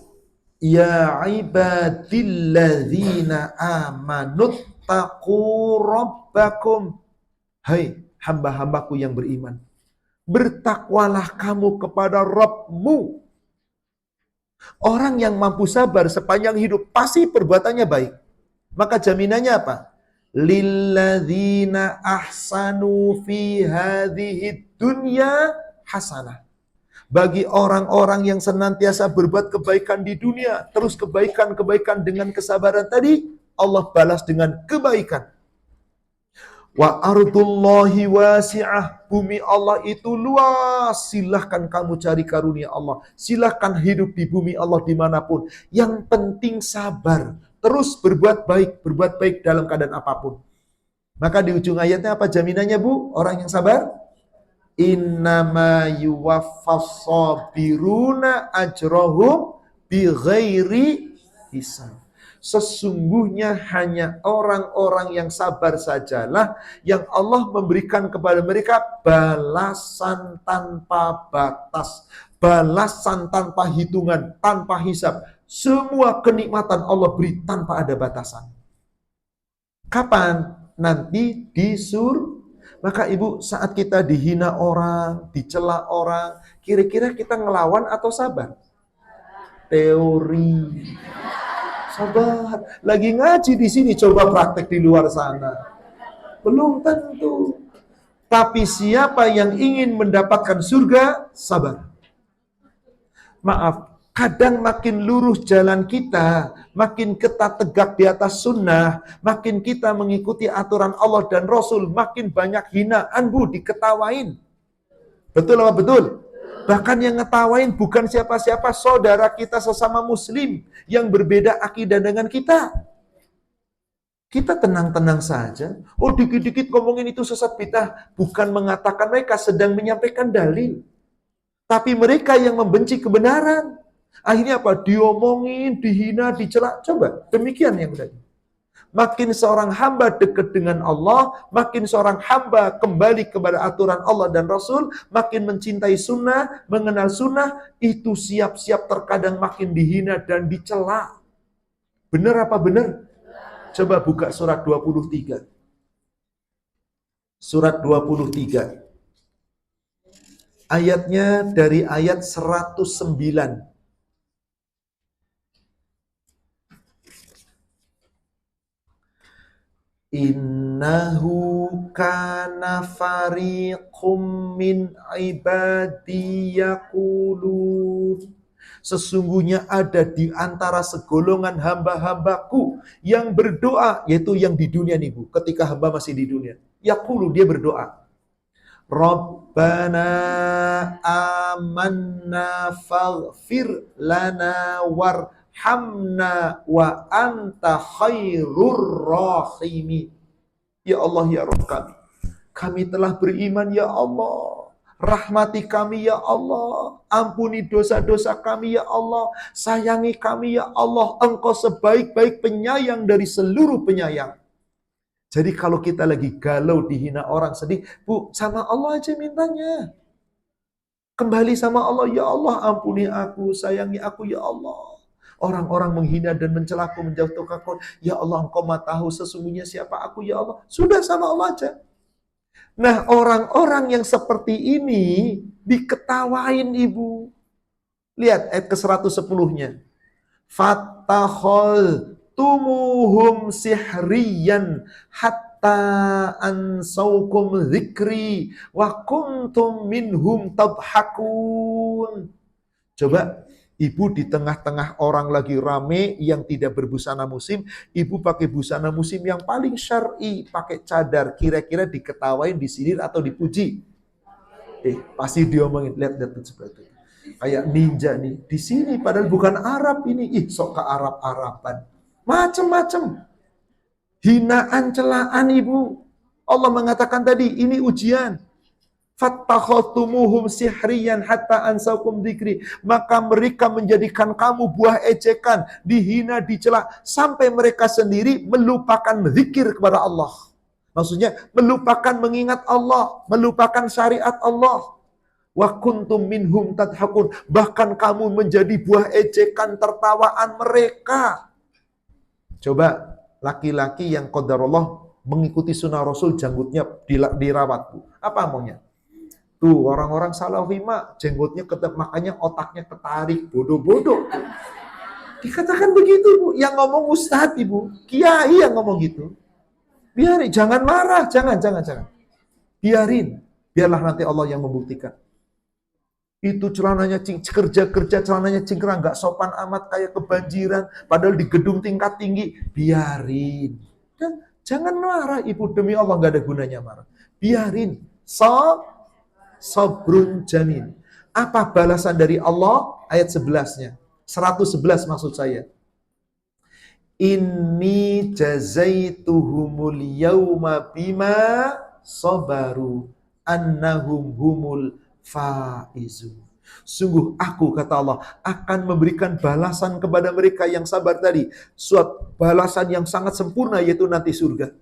ya ibadilladzina amanut taqu rabbakum. Hai hamba-hambaku yang beriman, bertakwalah kamu kepada Rabbmu. Orang yang mampu sabar sepanjang hidup pasti perbuatannya baik. Maka jaminannya apa? Lilladzina ahsanu fi hadhihi dunya hasanah. Bagi orang-orang yang senantiasa berbuat kebaikan di dunia, terus kebaikan-kebaikan dengan kesabaran tadi, Allah balas dengan kebaikan. Wa ardullahi wasi'ah, bumi Allah itu luas. Silahkan kamu cari karunia Allah. Silahkan hidup di bumi Allah dimanapun. Yang penting sabar. Terus berbuat baik dalam keadaan apapun. Maka di ujung ayatnya apa jaminannya, Bu? Orang yang sabar? Innama yuwaffas sabiruna ajrahum bighairi hisab. Sesungguhnya hanya orang-orang yang sabar sajalah yang Allah memberikan kepada mereka balasan tanpa batas, balasan tanpa hitungan, tanpa hisab. Semua kenikmatan Allah beri tanpa ada batasan. Kapan? Nanti di surga. Maka Ibu, saat kita dihina orang, dicela orang, kira-kira kita ngelawan atau sabar? Teori. Sabar. Lagi ngaji di sini, coba praktek di luar sana. Belum tentu. Tapi siapa yang ingin mendapatkan surga, sabar. Maaf, kadang makin lurus jalan kita, makin ketat tegak di atas sunnah, makin kita mengikuti aturan Allah dan Rasul, makin banyak hinaan, Bu, diketawain. Betul apa betul? Bahkan yang ngetawain bukan siapa-siapa, saudara kita sesama muslim yang berbeda akidah dengan kita. Kita tenang-tenang saja. Oh, dikit-dikit ngomongin itu sesat bidah. Bukan mengatakan mereka sedang menyampaikan dalil. Tapi mereka yang membenci kebenaran. Akhirnya apa? Diomongin, dihina, dicela. Coba, demikian yang tadi. Makin seorang hamba dekat dengan Allah, makin seorang hamba kembali kepada aturan Allah dan Rasul, makin mencintai sunnah, mengenal sunnah, itu siap-siap terkadang makin dihina dan dicela. Benar apa benar? Coba buka surat 23. Surat 23. Ayatnya dari ayat 109. Innahu kana fariqum min ibadi yaqulun. Sesungguhnya ada di antara segolongan hamba-hambaku yang berdoa, yaitu yang di dunia nih Bu, ketika hamba masih di dunia. Yaqulu, dia berdoa. Rabbana amanna faghfir lana warhamna wa anta khairur rahimi. Ya Allah, ya Rabb kami telah beriman ya Allah. Rahmati kami ya Allah, ampuni dosa-dosa kami ya Allah, sayangi kami ya Allah, Engkau sebaik-baik penyayang dari seluruh penyayang. Jadi kalau kita lagi galau, dihina orang, sedih, Bu, sama Allah aja mintanya. Kembali sama Allah, ya Allah ampuni aku, sayangi aku ya Allah. Orang-orang menghina dan mencelaku, menjatuhkan aku, ya Allah Engkau Maha tahu sesungguhnya siapa aku ya Allah. Sudah sama Allah aja. Nah, orang-orang yang seperti ini diketawain Ibu. Lihat ayat ke-110-nya. Fattakhol tumuhum sihriyan hatta ansaukum dzikri wa kuntum minhum tabhakun. Coba Ibu di tengah-tengah orang lagi rame yang tidak berbusana musim, Ibu pakai busana musim yang paling syar'i, pakai cadar, kira-kira diketawain, disindir atau dipuji? Pasti diomongin, lihat seperti itu. Kayak ninja nih, di sini padahal bukan Arab ini, sok ke Arab-Araban. Macem-macem. Hinaan, celaan Ibu. Allah mengatakan tadi, ini ujian. Fattakhadtumuhum sihriyan hatta ansaukum dzikri. Maka mereka menjadikan kamu buah ejekan, dihina, dicela, sampai mereka sendiri melupakan zikir kepada Allah. Maksudnya melupakan mengingat Allah, melupakan syariat Allah. Wa kuntum minhum tadhakun. Bahkan kamu menjadi buah ejekan, tertawaan mereka. Coba laki-laki yang qadarullah mengikuti sunnah Rasul, janggutnya dirawat, Bu. Apa maunya? Tuh, orang-orang Salafi jenggotnya ketep, makanya otaknya ketarik, bodoh-bodoh. Dikatakan begitu, Bu. Yang ngomong ustadz, Ibu. Kiai yang ngomong gitu. Biarin, jangan marah, jangan. Biarin, biarlah nanti Allah yang membuktikan. Itu celananya kerja celananya cingkrang, nggak sopan amat, kayak kebanjiran, padahal di gedung tingkat tinggi. Biarin. Dan jangan marah, Ibu, demi Allah nggak ada gunanya marah. Biarin. Sabrun jamil. Apa balasan dari Allah? Ayat 11-nya. 111 maksud saya. Inni jazaituhumul yawma bima sabaru annahum humul faizun. Sungguh aku, kata Allah, akan memberikan balasan kepada mereka yang sabar tadi. Suatu balasan yang sangat sempurna, yaitu nanti surga.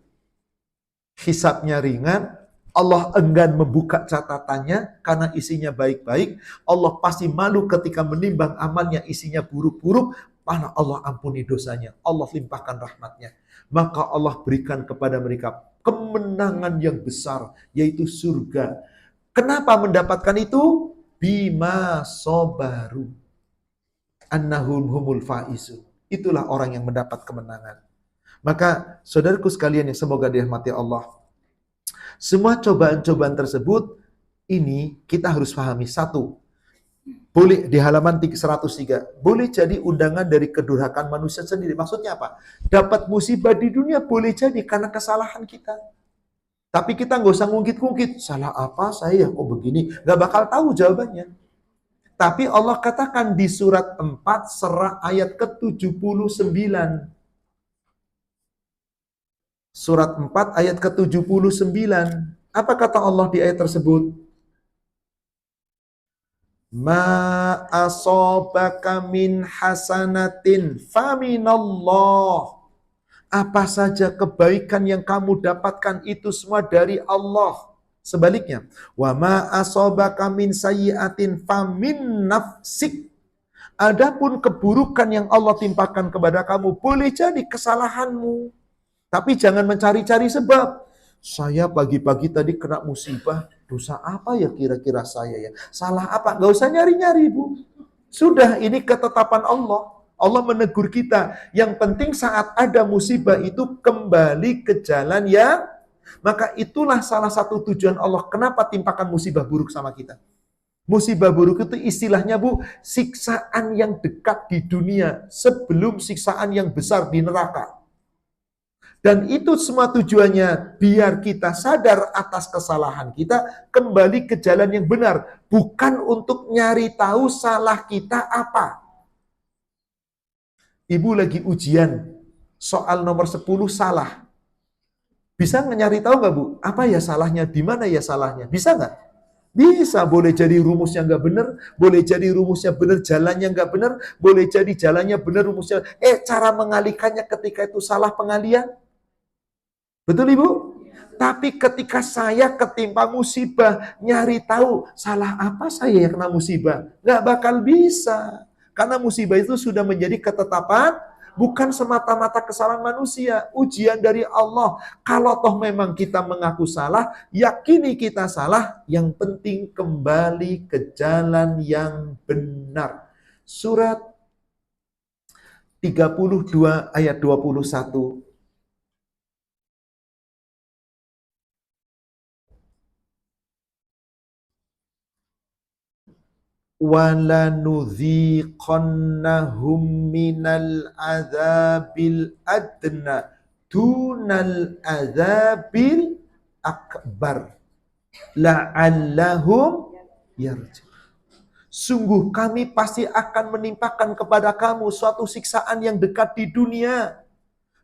Hisabnya ringan, Allah enggan membuka catatannya karena isinya baik-baik. Allah pasti malu ketika menimbang amalnya isinya buruk-buruk. Mana Allah ampuni dosanya, Allah limpahkan rahmatnya. Maka Allah berikan kepada mereka kemenangan yang besar, yaitu surga. Kenapa mendapatkan itu? Bima sobaru annahum humul faizun. itulah orang yang mendapat kemenangan. Maka saudaraku sekalian yang semoga dirahmati Allah, semua cobaan-cobaan tersebut ini kita harus pahami. Satu, boleh di halaman 103, boleh jadi undangan dari kedurhakaan manusia sendiri. Maksudnya apa? Dapat musibah di dunia boleh jadi karena kesalahan kita. Tapi kita nggak usah ngungkit-ngungkit. Salah apa saya kok begini? Nggak bakal tahu jawabannya. Tapi Allah katakan di surat 4 surah ayat ke-79. Surat 4 ayat ke-79. Apa kata Allah di ayat tersebut? Ma asobaka min hasanatin faminallah. Apa saja kebaikan yang kamu dapatkan itu semua dari Allah. Sebaliknya, wa ma asobaka min sayyi'atin famin nafsik. Adapun keburukan yang Allah timpakan kepada kamu boleh jadi kesalahanmu. Tapi jangan mencari-cari sebab. Saya pagi-pagi tadi kena musibah, dosa apa ya kira-kira saya ya? Salah apa? Gak usah nyari-nyari, Bu. Sudah, ini ketetapan Allah. Allah menegur kita. Yang penting saat ada musibah itu kembali ke jalan yang, maka itulah salah satu tujuan Allah. Kenapa timpakan musibah buruk sama kita? Musibah buruk itu istilahnya, Bu, siksaan yang dekat di dunia sebelum siksaan yang besar di neraka. Dan itu semua tujuannya biar kita sadar atas kesalahan kita, kembali ke jalan yang benar. Bukan untuk nyari tahu salah kita apa. Ibu lagi ujian, soal nomor 10 salah. Bisa nyari tahu nggak, Bu? Apa ya salahnya? Di mana ya salahnya? Bisa nggak? Bisa. Boleh jadi rumusnya nggak benar, boleh jadi rumusnya benar, jalannya nggak benar, boleh jadi jalannya benar, rumusnya. Cara mengalihkannya ketika itu salah pengalian. Betul, Ibu? Tapi ketika saya ketimpa musibah, nyari tahu salah apa saya yang kena musibah, nggak bakal bisa. Karena musibah itu sudah menjadi ketetapan, bukan semata-mata kesalahan manusia, ujian dari Allah. Kalau toh memang kita mengaku salah, yakini kita salah, yang penting kembali ke jalan yang benar. Surat 32 ayat 21. وَلَنُذِيقَنَّهُمْ مِنَ الْعَذَابِ الْأَدْنَى دُونَ الْعَذَابِ الْأَكْبَرِ لَعَلَّهُمْ يَرْجِعُونَ. Sungguh kami pasti akan menimpakan kepada kamu suatu siksaan yang dekat di dunia.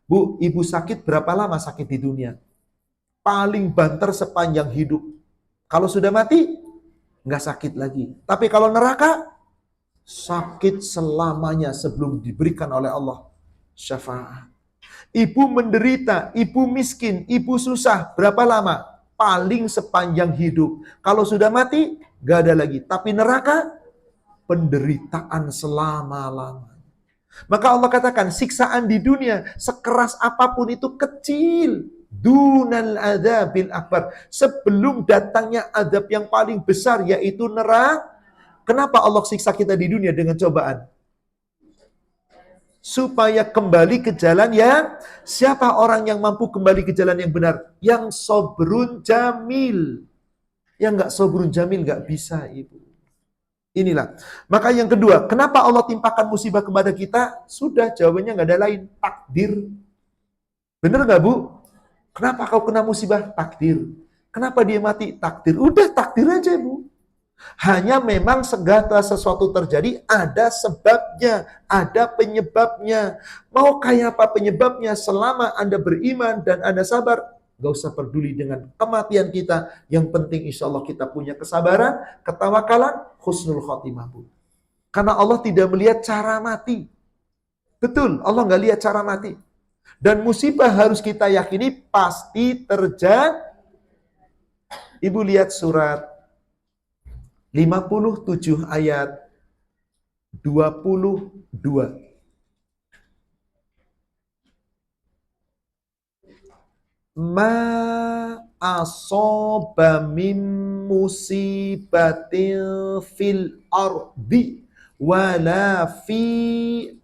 Bu, ibu sakit berapa lama sakit di dunia? Paling banter sepanjang hidup. Kalau sudah mati, nggak sakit lagi. Tapi kalau neraka, sakit selamanya sebelum diberikan oleh Allah syafaat. Ibu menderita, ibu miskin, ibu susah, berapa lama? Paling sepanjang hidup. Kalau sudah mati, nggak ada lagi. Tapi neraka, penderitaan selama-lamanya. Maka Allah katakan, siksaan di dunia, sekeras apapun itu kecil. Dunal adzabil akbar. Sebelum datangnya azab yang paling besar, yaitu neraka. Kenapa Allah siksa kita di dunia dengan cobaan? Supaya kembali ke jalan yang, siapa orang yang mampu kembali ke jalan yang benar? Yang sobrun jamil. Yang nggak sobrun jamil nggak bisa, Ibu. Inilah. Maka yang kedua, kenapa Allah timpakan musibah kepada kita? Sudah, jawabannya nggak ada lain. Takdir. Bener nggak, Bu? Kenapa kau kena musibah? Takdir. Kenapa dia mati? Takdir. Udah, takdir aja, Bu. Hanya memang segala sesuatu terjadi ada sebabnya, ada penyebabnya. Mau kayak apa penyebabnya, selama Anda beriman dan Anda sabar, gak usah peduli dengan kematian kita. Yang penting insya Allah kita punya kesabaran, ketawakalan, husnul khotimah, Bu. Karena Allah tidak melihat cara mati. Betul, Allah gak lihat cara mati. Dan musibah harus kita yakini pasti terjadi. Ibu lihat surat 57 ayat 22. Ma asoba min musibatin fil ardi wala fi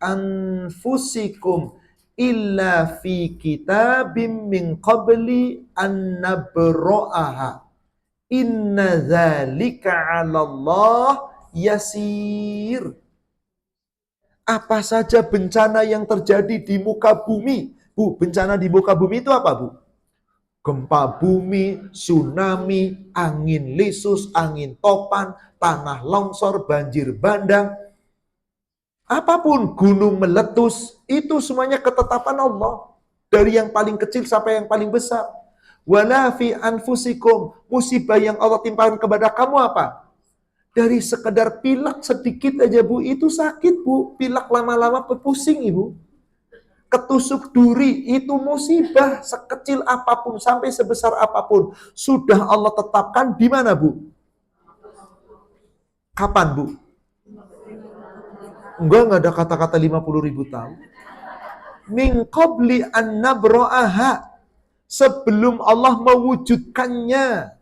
anfusikum illa fi kitabim min qabli an nabra'aha inna dzalika 'ala Allah yasir. Apa saja bencana yang terjadi di muka bumi. Bu, bencana di muka bumi itu apa, Bu? Gempa bumi, tsunami, angin lisus, angin topan, tanah longsor, banjir bandang. Apapun, gunung meletus, itu semuanya ketetapan Allah. Dari yang paling kecil sampai yang paling besar. Wala fi anfusikum, musibah yang Allah timpakan kepada kamu apa? Dari sekedar pilek sedikit aja, Bu, itu sakit, Bu. Pilek lama-lama pusing, Ibu. Ketusuk duri itu musibah, sekecil apapun sampai sebesar apapun sudah Allah tetapkan di mana, Bu? Kapan, Bu? Enggak ada kata-kata 50.000 tahun. Min qabli an nabra'aha, sebelum Allah mewujudkannya.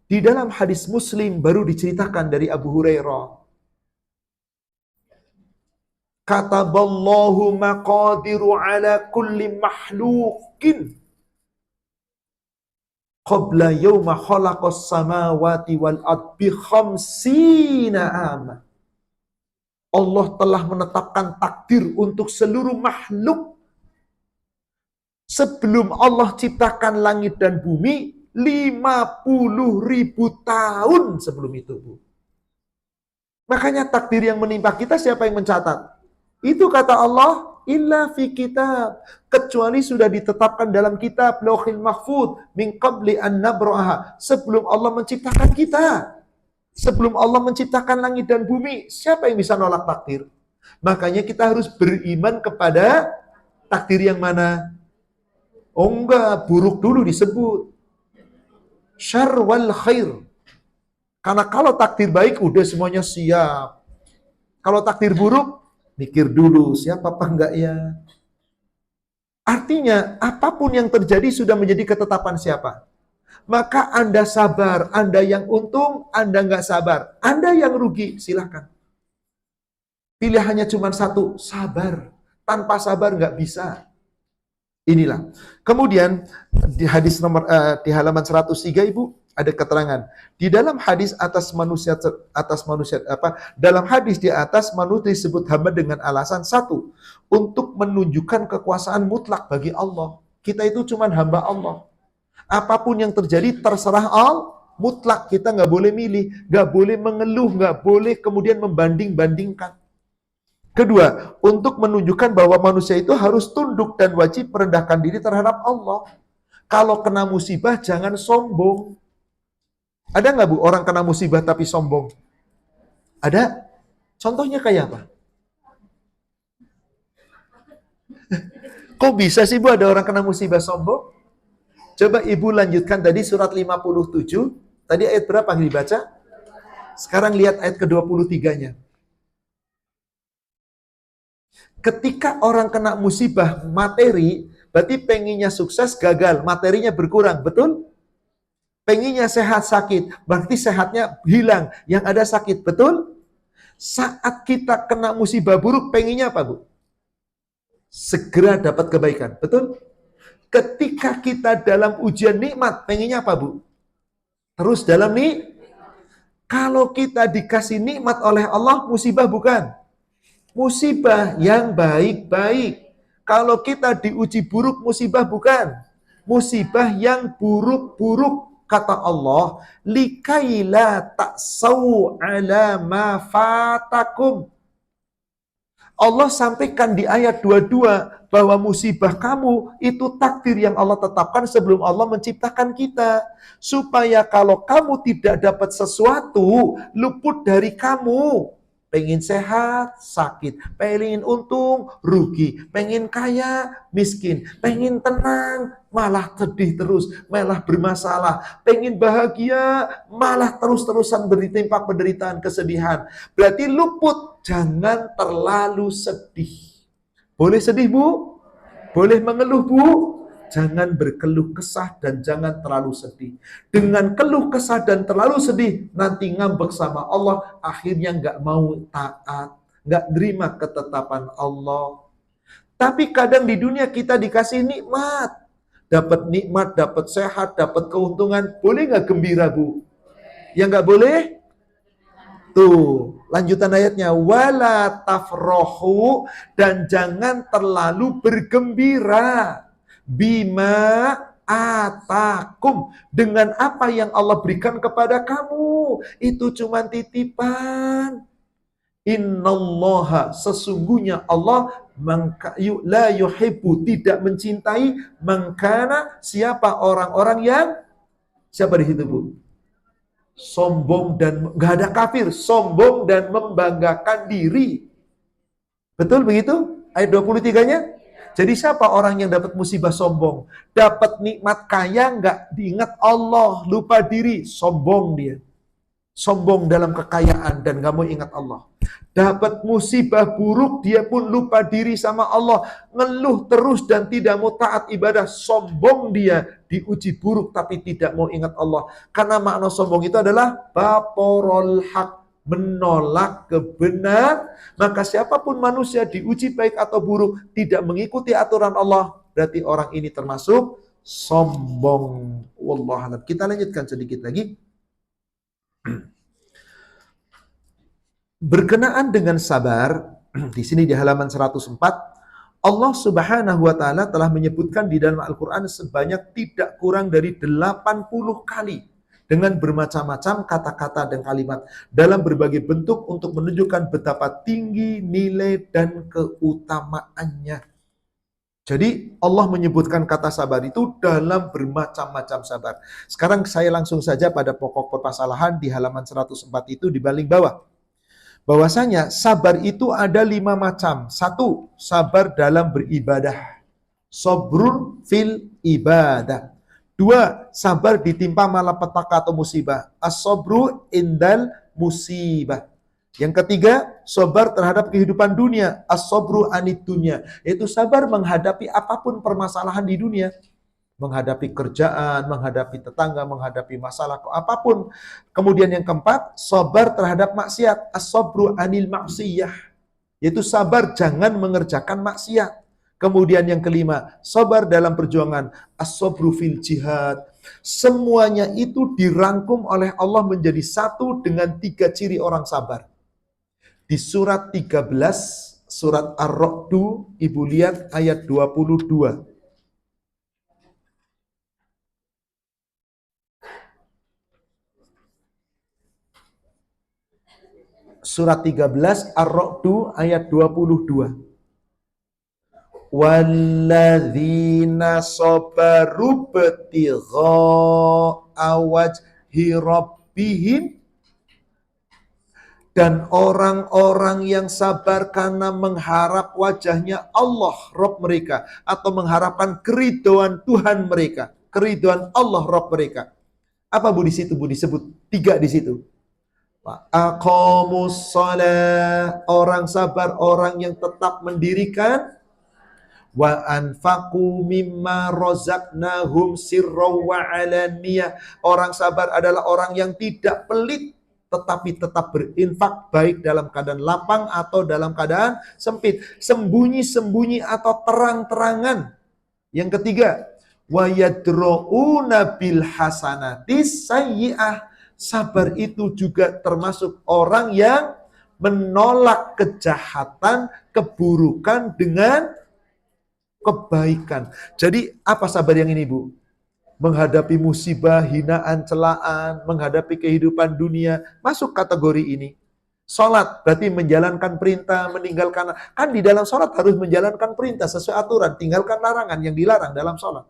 Di dalam hadis Muslim baru diceritakan dari Abu Hurairah. Kataballahu maqadiru ala kulli makhluqin qabla yawma khalaqas samawati wal ard bi khamsina ama. Allah telah menetapkan takdir untuk seluruh makhluk sebelum Allah ciptakan langit dan bumi 50.000 tahun sebelum itu, Bu. Makanya takdir yang menimpa kita siapa yang mencatat? Itu kata Allah, illa fi kitab, kecuali sudah ditetapkan dalam kitab Lauhil Mahfuz min qabli an nabra'aha, sebelum Allah menciptakan kita. Sebelum Allah menciptakan langit dan bumi, siapa yang bisa nolak takdir? Makanya kita harus beriman kepada takdir yang mana? Oh enggak, buruk dulu disebut. Syarr wal khair. Karena kalau takdir baik udah semuanya siap. Kalau takdir buruk, mikir dulu siapa apa enggak ya. Artinya apapun yang terjadi sudah menjadi ketetapan siapa. Maka Anda sabar, Anda yang untung, Anda enggak sabar. Anda yang rugi, silakan. Pilihannya cuma satu, sabar. Tanpa sabar enggak bisa. Inilah. Kemudian di hadis nomor di halaman 103, Ibu, ada keterangan. Di dalam hadis dalam hadis di atas manusia disebut hamba dengan alasan satu, untuk menunjukkan kekuasaan mutlak bagi Allah. Kita itu cuma hamba Allah. Apapun yang terjadi terserah Allah mutlak. Kita nggak boleh milih, nggak boleh mengeluh, nggak boleh kemudian membanding-bandingkan. Kedua, untuk menunjukkan bahwa manusia itu harus tunduk dan wajib merendahkan diri terhadap Allah. Kalau kena musibah jangan sombong. Ada nggak, Bu, orang kena musibah tapi sombong? Ada? Contohnya kayak apa? Kok bisa sih, Bu, ada orang kena musibah sombong? Coba Ibu lanjutkan tadi surat 57. Tadi ayat berapa yang dibaca? Sekarang lihat ayat ke-23-nya. Ketika orang kena musibah materi, berarti pengennya sukses, gagal, materinya berkurang, betul? Pengennya sehat, sakit, berarti sehatnya hilang, yang ada sakit, betul? Saat kita kena musibah buruk, pengennya apa, Bu? Segera dapat kebaikan, betul? Ketika kita dalam ujian nikmat, pengennya apa, Bu? Terus dalam kalau kita dikasih nikmat oleh Allah, musibah bukan? Musibah yang baik-baik. Kalau kita diuji buruk, musibah bukan? Musibah yang buruk-buruk. Kata Allah, likaila ta'sau ala ma fatakum. Allah sampaikan di ayat 22 bahwa musibah kamu itu takdir yang Allah tetapkan sebelum Allah menciptakan kita. Supaya kalau kamu tidak dapat sesuatu, luput dari kamu. Pengen sehat, sakit. Pengen untung, rugi. Pengen kaya, miskin. Pengen tenang, malah sedih terus. Malah bermasalah. Pengen bahagia, malah terus-terusan bertimpa penderitaan, kesedihan. Berarti luput. Jangan terlalu sedih. Boleh sedih, Bu? Boleh mengeluh, Bu? jangan berkeluh kesah dan jangan terlalu sedih. Dengan keluh kesah dan terlalu sedih, nanti ngambek sama Allah, akhirnya nggak mau taat, nggak terima ketetapan Allah. Tapi kadang di dunia kita dikasih nikmat, dapat sehat, dapat keuntungan, boleh nggak gembira, Bu? Yang nggak boleh? Tuh, lanjutan ayatnya, wala tafrohu, dan jangan terlalu bergembira bima atakum, dengan apa yang Allah berikan kepada kamu. Itu cuma titipan. Innallaha, sesungguhnya Allah la yuhibbu, tidak mencintai, mangkana, siapa orang-orang yang, siapa di situ, Bu? Sombong dan nggak ada kafir, sombong dan membanggakan diri. Betul begitu? Ayat 23-nya. Jadi siapa orang yang dapat musibah sombong? Dapat nikmat kaya, nggak diingat Allah, lupa diri, sombong dia. Sombong dalam kekayaan dan nggak mau ingat Allah. Dapat musibah buruk, dia pun lupa diri sama Allah, ngeluh terus dan tidak mau taat ibadah, sombong dia, diuji buruk tapi tidak mau ingat Allah. Karena makna sombong itu adalah baporol hak, menolak kebenaran. Maka siapapun manusia diuji baik atau buruk, tidak mengikuti aturan Allah, berarti orang ini termasuk sombong. Wallahualam. Kita lanjutkan sedikit lagi. Berkenaan dengan sabar, di sini di halaman 104, Allah Subhanahu wa taala telah menyebutkan di dalam Al-Qur'an sebanyak tidak kurang dari 80 kali dengan bermacam-macam kata-kata dan kalimat dalam berbagai bentuk untuk menunjukkan betapa tinggi nilai dan keutamaannya. Jadi Allah menyebutkan kata sabar itu dalam bermacam-macam sabar. Sekarang saya langsung saja pada pokok permasalahan di halaman 104 itu di paling bawah. Bahwasanya sabar itu ada 5 macam. 1, sabar dalam beribadah. Sabrun fil ibadah. 2, sabar ditimpa malapetaka atau musibah. As-sabru indal musibah. Yang ketiga, sabar terhadap kehidupan dunia. As-sabru anid dunya. Yaitu sabar menghadapi apapun permasalahan di dunia. Menghadapi kerjaan, menghadapi tetangga, menghadapi masalah apapun. Kemudian yang keempat, sabar terhadap maksiat, as-sabru anil maksiyah, yaitu sabar jangan mengerjakan maksiat. Kemudian yang kelima, sabar dalam perjuangan, as-sabru fil jihad. Semuanya itu dirangkum oleh Allah menjadi satu dengan 3 ciri orang sabar. Di surat 13, surat Ar-Ra'du, Ibu lihat ayat 22. Surat 13 Ar-Ra'du ayat 22. Walladzina sabaru btigha'a wajhi rabbihim, dan orang-orang yang sabar karena mengharap wajahnya Allah Rabb mereka, atau mengharapkan keridhaan Tuhan mereka, keridhaan Allah Rabb mereka. Apa Bu di situ, Bu, disebut 3 di situ. Aqamus shalah, orang sabar, orang yang tetap mendirikan. Wa anfaqu mimma razaqnahum sirran wa alaniyah, orang sabar adalah orang yang tidak pelit tetapi tetap berinfak, baik dalam keadaan lapang atau dalam keadaan sempit, sembunyi-sembunyi atau terang-terangan. Yang ketiga, wa yadra'una bil hasanatis sayyi'ah, sabar itu juga termasuk orang yang menolak kejahatan, keburukan dengan kebaikan. Jadi apa sabar yang ini, Bu? Menghadapi musibah, hinaan, celaan, menghadapi kehidupan dunia, masuk kategori ini. Salat berarti menjalankan perintah, meninggalkan, kan di dalam salat harus menjalankan perintah sesuai aturan, tinggalkan larangan yang dilarang dalam salat.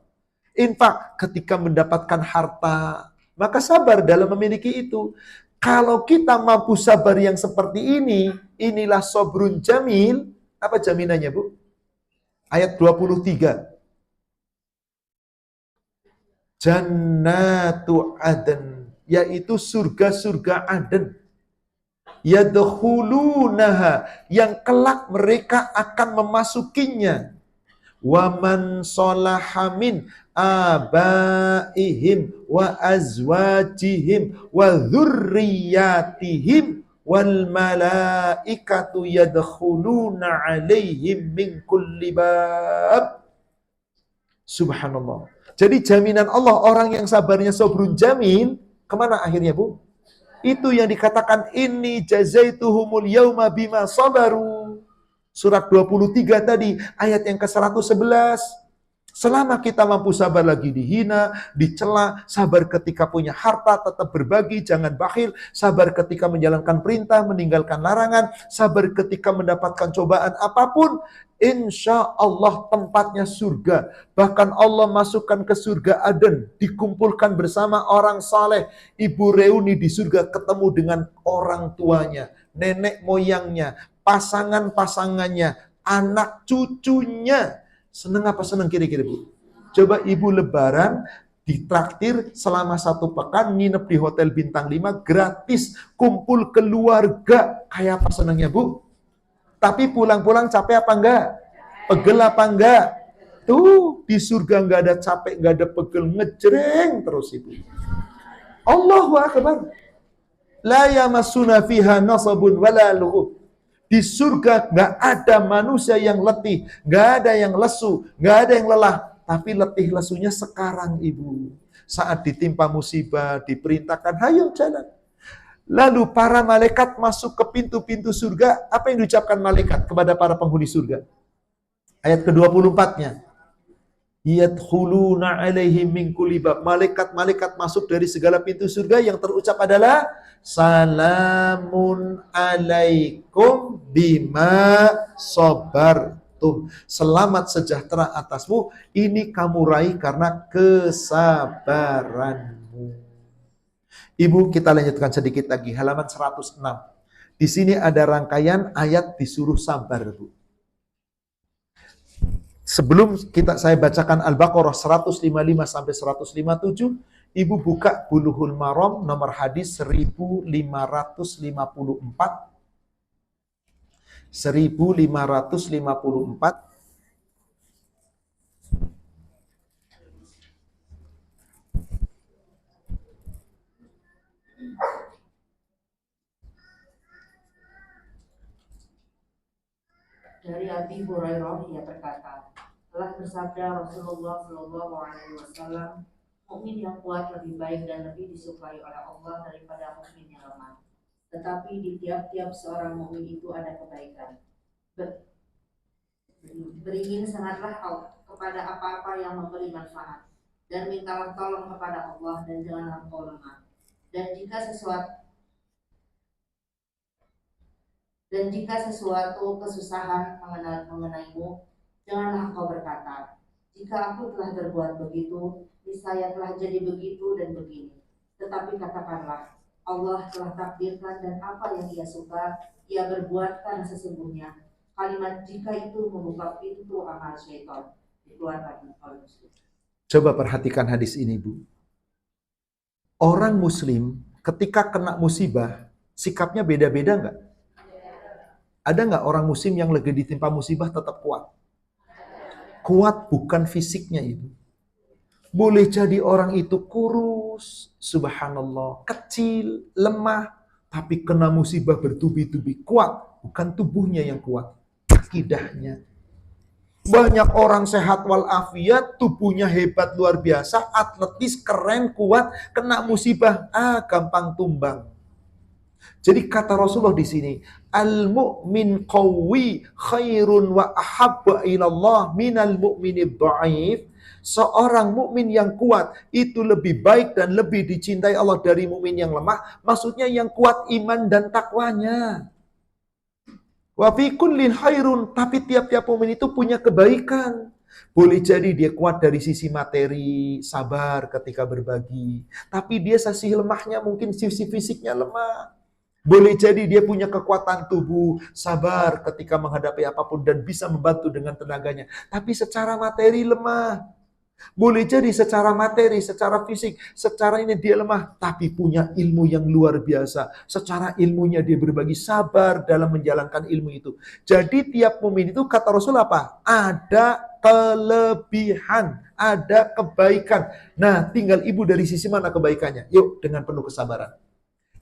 Infak ketika mendapatkan harta, maka sabar dalam memiliki itu. Kalau kita mampu sabar yang seperti ini, inilah sabrun jamil. Apa jaminannya, Bu? Ayat 23. Jannatu Aden, yaitu surga-surga Aden. Yadkhulunaha, yang kelak mereka akan memasukinya. wa man salaha min abaihim wa azwajihim wa dzurriyyatihim wal malaikatu yadkhuluna alaihim min kulli bab. Subhanallah. Jadi jaminan Allah, orang yang sabarnya sabrun jamin, kemana akhirnya, Bu? Itu yang dikatakan inni jazaituhumul yauma bima sabaru. Surat 23 tadi, ayat yang ke-111. Selama kita mampu sabar lagi dihina, dicela, sabar ketika punya harta, tetap berbagi, jangan bakhil, sabar ketika menjalankan perintah, meninggalkan larangan, sabar ketika mendapatkan cobaan apapun, insya Allah tempatnya surga. Bahkan Allah masukkan ke surga Aden, dikumpulkan bersama orang saleh, ibu reuni di surga ketemu dengan orang tuanya, nenek moyangnya, pasangan-pasangannya, anak cucunya. Seneng apa seneng kira-kira, Bu? Coba ibu lebaran ditraktir selama 1 pekan, nginep di hotel bintang 5 gratis, kumpul keluarga. Kayak apa senengnya, Bu? Tapi pulang-pulang capek apa enggak? Pegel apa enggak? Tuh, di surga enggak ada capek, enggak ada pegel, ngejreng terus Ibu. Allahu Akbar. La yamassuna fiha nasabun wala lughub. Di surga nggak ada manusia yang letih, nggak ada yang lesu, nggak ada yang lelah. Tapi letih lesunya sekarang, Ibu. Saat ditimpa musibah, diperintahkan, hayo jalan. Lalu para malaikat masuk ke pintu-pintu surga. Apa yang diucapkan malaikat kepada para penghuni surga? Ayat ke-24-nya. Yadkhuluna alaihim min kulli bab. Malaikat-malaikat masuk dari segala pintu surga, yang terucap adalah salamun alaikum bima sabartum. Selamat sejahtera atasmu, ini kamu raih karena kesabaranmu. Ibu, kita lanjutkan sedikit lagi, halaman 106. Di sini ada rangkaian ayat disuruh sabar, Bu. Sebelum saya bacakan Al-Baqarah 155 sampai 157, Ibu buka Bulughul Maram nomor hadis 1554. 1554. Dari Abi Hurairah, ia berkata, telah bersabda Rasulullah Shallallahu Alaihi Wasallam, mukmin yang kuat lebih baik dan lebih disukai oleh Allah daripada mukmin yang lemah. Tetapi di tiap-tiap seorang mukmin itu ada kebaikan. Beringin sangatlah kepada apa-apa yang memberi manfaat, dan mintalah tolong kepada Allah, dan janganlah engkau lemah. Dan jika sesuatu kesusahan mengenaimu, janganlah engkau berkata, jika aku telah berbuat begitu, niscaya telah jadi begitu dan begini. Tetapi katakanlah, Allah telah takdirkan, dan apa yang Ia suka, Ia berbuat, karena sesungguhnya kalimat jika itu membuka pintu amal syaitan. Dikeluarkan oleh Muslim. Coba perhatikan hadis ini, Bu. Orang Muslim ketika kena musibah, sikapnya beda-beda nggak? Ada nggak orang Muslim yang lagi ditimpa musibah tetap kuat? Kuat bukan fisiknya itu. Boleh jadi orang itu kurus, subhanallah, kecil, lemah, tapi kena musibah bertubi-tubi, kuat. Bukan tubuhnya yang kuat, akidahnya. Banyak orang sehat walafiat, tubuhnya hebat luar biasa, atletis, keren, kuat, kena musibah, gampang tumbang. Jadi kata Rasulullah di sini, al-mu'min qawi khairun wa ahabba ilallah minal mu'minid dha'if. Seorang mukmin yang kuat itu lebih baik dan lebih dicintai Allah dari mukmin yang lemah. Maksudnya yang kuat iman dan takwanya. Wa fi kullin khairun, tapi tiap-tiap mukmin itu punya kebaikan. Boleh jadi dia kuat dari sisi materi, sabar ketika berbagi. Tapi dia sisi lemahnya mungkin sisi fisiknya lemah. Boleh jadi dia punya kekuatan tubuh, sabar ketika menghadapi apapun dan bisa membantu dengan tenaganya. Tapi secara materi lemah. Boleh jadi secara materi, secara fisik, secara ini dia lemah, tapi punya ilmu yang luar biasa. Secara ilmunya dia berbagi sabar dalam menjalankan ilmu itu. Jadi tiap mukmin itu kata Rasul apa? Ada kelebihan, ada kebaikan. Nah, tinggal ibu dari sisi mana kebaikannya? Yuk, dengan penuh kesabaran.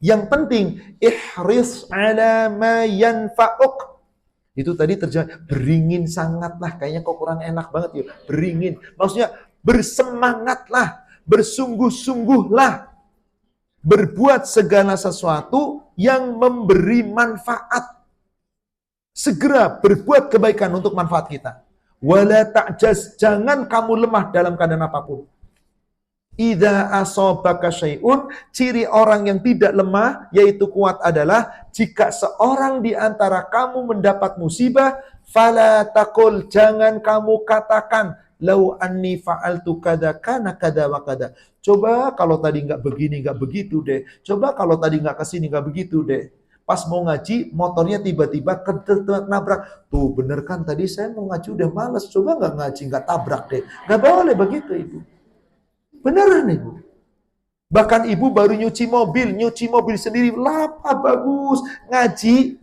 Yang penting, ihris ala ma yanfa'uk. Itu tadi terjadi beringin sangatlah, kayaknya kok kurang enak banget ya. Beringin, maksudnya bersemangatlah, bersungguh-sungguhlah berbuat segala sesuatu yang memberi manfaat. Segera berbuat kebaikan untuk manfaat kita. Wala ta'jaz, jangan kamu lemah dalam keadaan apapun. Idza asobaka syai'un, ciri orang yang tidak lemah yaitu kuat adalah jika seorang di antara kamu mendapat musibah, fala taqul, jangan kamu katakan lau anni fa'altu kada kana kada wa kada. Coba kalau tadi enggak begini enggak begitu deh. Coba kalau tadi enggak kesini enggak begitu deh. Pas mau ngaji, motornya tiba-tiba nabrak. Tuh bener kan tadi saya mau ngaji udah males. Coba enggak ngaji, enggak tabrak deh. Enggak boleh begitu Ibu. Beneran Ibu. Bahkan Ibu baru nyuci mobil sendiri, lapa bagus, ngaji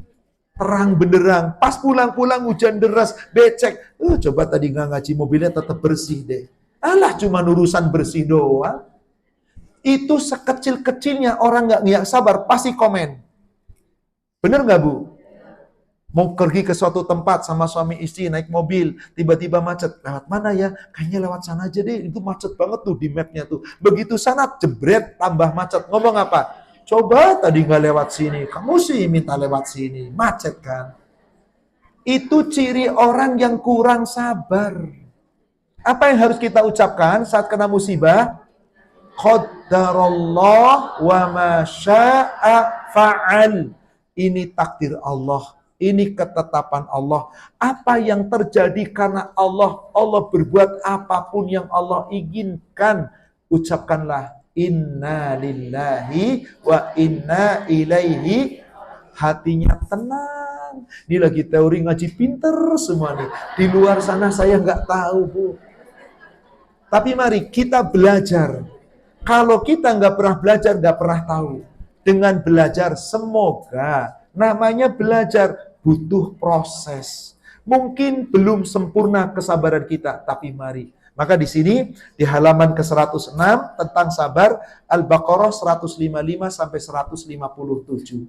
terang benderang. Pas pulang-pulang hujan deras, becek. Coba tadi nggak ngaji mobilnya tetap bersih deh. Alah cuma urusan bersih doang. Itu sekecil-kecilnya orang nggak sabar pasti komen. Bener nggak Bu? Mau pergi ke suatu tempat sama suami istri naik mobil, tiba-tiba macet. Lewat mana ya? Kayaknya lewat sana aja deh. Itu macet banget tuh di mapnya tuh. Begitu sana jebret tambah macet. Ngomong apa? Coba tadi nggak lewat sini. Kamu sih minta lewat sini. Macet kan? Itu ciri orang yang kurang sabar. Apa yang harus kita ucapkan saat kena musibah? Qaddarallah wa ma syaa fa'al. Ini takdir Allah. Ini ketetapan Allah. Apa yang terjadi karena Allah berbuat apapun yang Allah inginkan. Ucapkanlah inna lillahi wa inna ilaihi. Hatinya tenang. Ini lagi teori ngaji pinter semua nih. Di luar sana saya nggak tahu Bu. Tapi mari kita belajar. Kalau kita nggak pernah belajar, nggak pernah tahu. Dengan belajar semoga, namanya belajar butuh proses. Mungkin belum sempurna kesabaran kita, tapi mari. Maka di sini di halaman ke-106 tentang sabar, Al-Baqarah 155 sampai 157.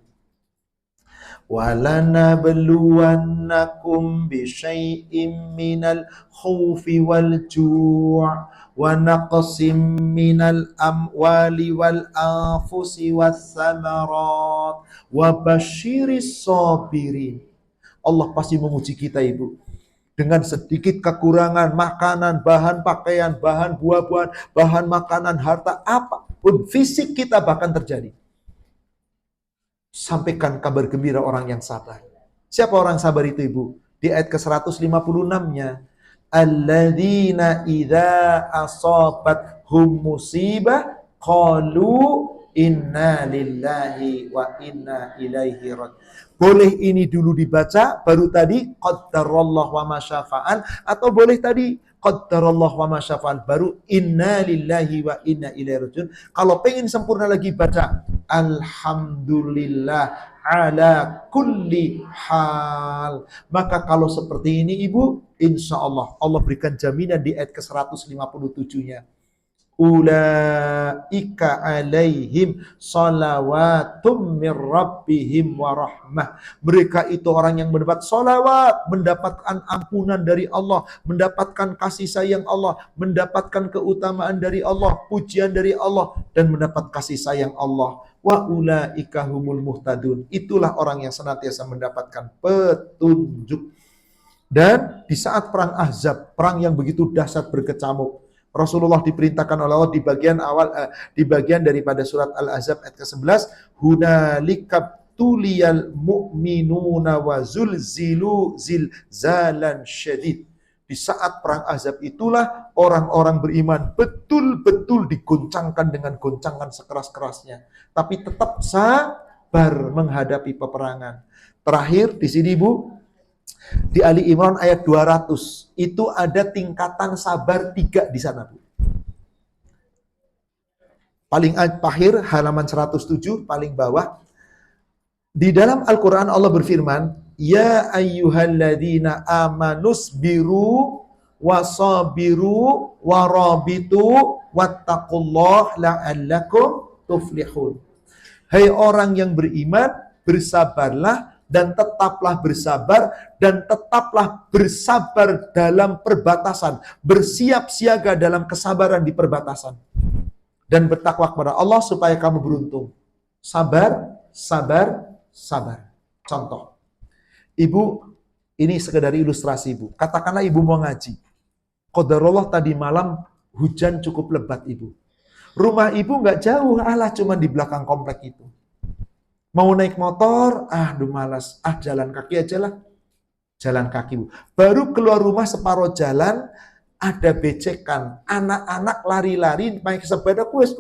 وَلَنَبْلُوَنَّكُمْ بِشَيْءٍ مِّنَ الْخَوْفِ وَالْجُوعِ وَنَقْصٍ مِّنَ الْأَمْوَالِ وَالْأَنفُسِ وَالثَّمَرَاتِ وَبَشِّرِ الصَّابِرِينَ. Allah pasti menguji kita Ibu. Dengan sedikit kekurangan makanan, bahan pakaian, bahan buah-buahan, bahan makanan, harta, apapun fisik kita bahkan terjadi. Sampaikan kabar gembira orang yang sabar. Siapa orang sabar itu Ibu? Di ayat ke-156-nya. Alladzina idza asabathum musibah qalu inna lillahi wa inna ilaihi raji'un. Boleh ini dulu dibaca, baru tadi qaddarallahu wa ma syafa'al, atau boleh tadi qaddarallahu wa ma syafa'al, baru inna lillahi wa inna ilaihi raji'un. Kalau pengen sempurna lagi baca alhamdulillah ala kulli hal. Maka kalau seperti ini Ibu, insya Allah berikan jaminan di ayat ke-157-nya. Ulaika alaihim salawatum mir rabbihim wa rahmah. Mereka itu orang yang mendapat salawat, mendapatkan ampunan dari Allah, mendapatkan kasih sayang Allah, mendapatkan keutamaan dari Allah, pujian dari Allah, dan mendapat kasih sayang Allah. Wa ulaika humul muhtadun. Itulah orang yang senantiasa mendapatkan petunjuk. Dan di saat perang Ahzab, perang yang begitu dahsyat berkecamuk, Rasulullah diperintahkan oleh Allah di bagian daripada surat Al-Ahzab ayat ke-11, hunalika tuliyal mu'minuna wa zulzilu zilzalan syadid. Di saat perang Ahzab itulah orang-orang beriman betul-betul digoncangkan dengan goncangan sekeras-kerasnya, tapi tetap sabar menghadapi peperangan. Terakhir di sini Bu, Di Ali Imran ayat 200, itu ada tingkatan sabar 3 di sana, Bu. Paling akhir, halaman 107, paling bawah. Di dalam Al-Quran Allah berfirman, Ya ayyuhalladzina amanus biru wasabiru warabitu wattaqullah la'allakum tuflihun. Hai orang yang beriman, bersabarlah dan tetaplah bersabar dalam perbatasan, bersiap siaga dalam kesabaran di perbatasan, dan bertakwa kepada Allah supaya kamu beruntung. Sabar, sabar, sabar. Contoh, Ibu, ini sekedar ilustrasi, Ibu. Katakanlah Ibu mau ngaji. Qadarullah tadi malam hujan cukup lebat, Ibu. Rumah Ibu nggak jauh, cuma di belakang komplek itu. Mau naik motor, malas. Jalan kaki aja lah. Jalan kaki, Bu. Baru keluar rumah separuh jalan, ada becekan. Anak-anak lari-lari, main sepeda, kues,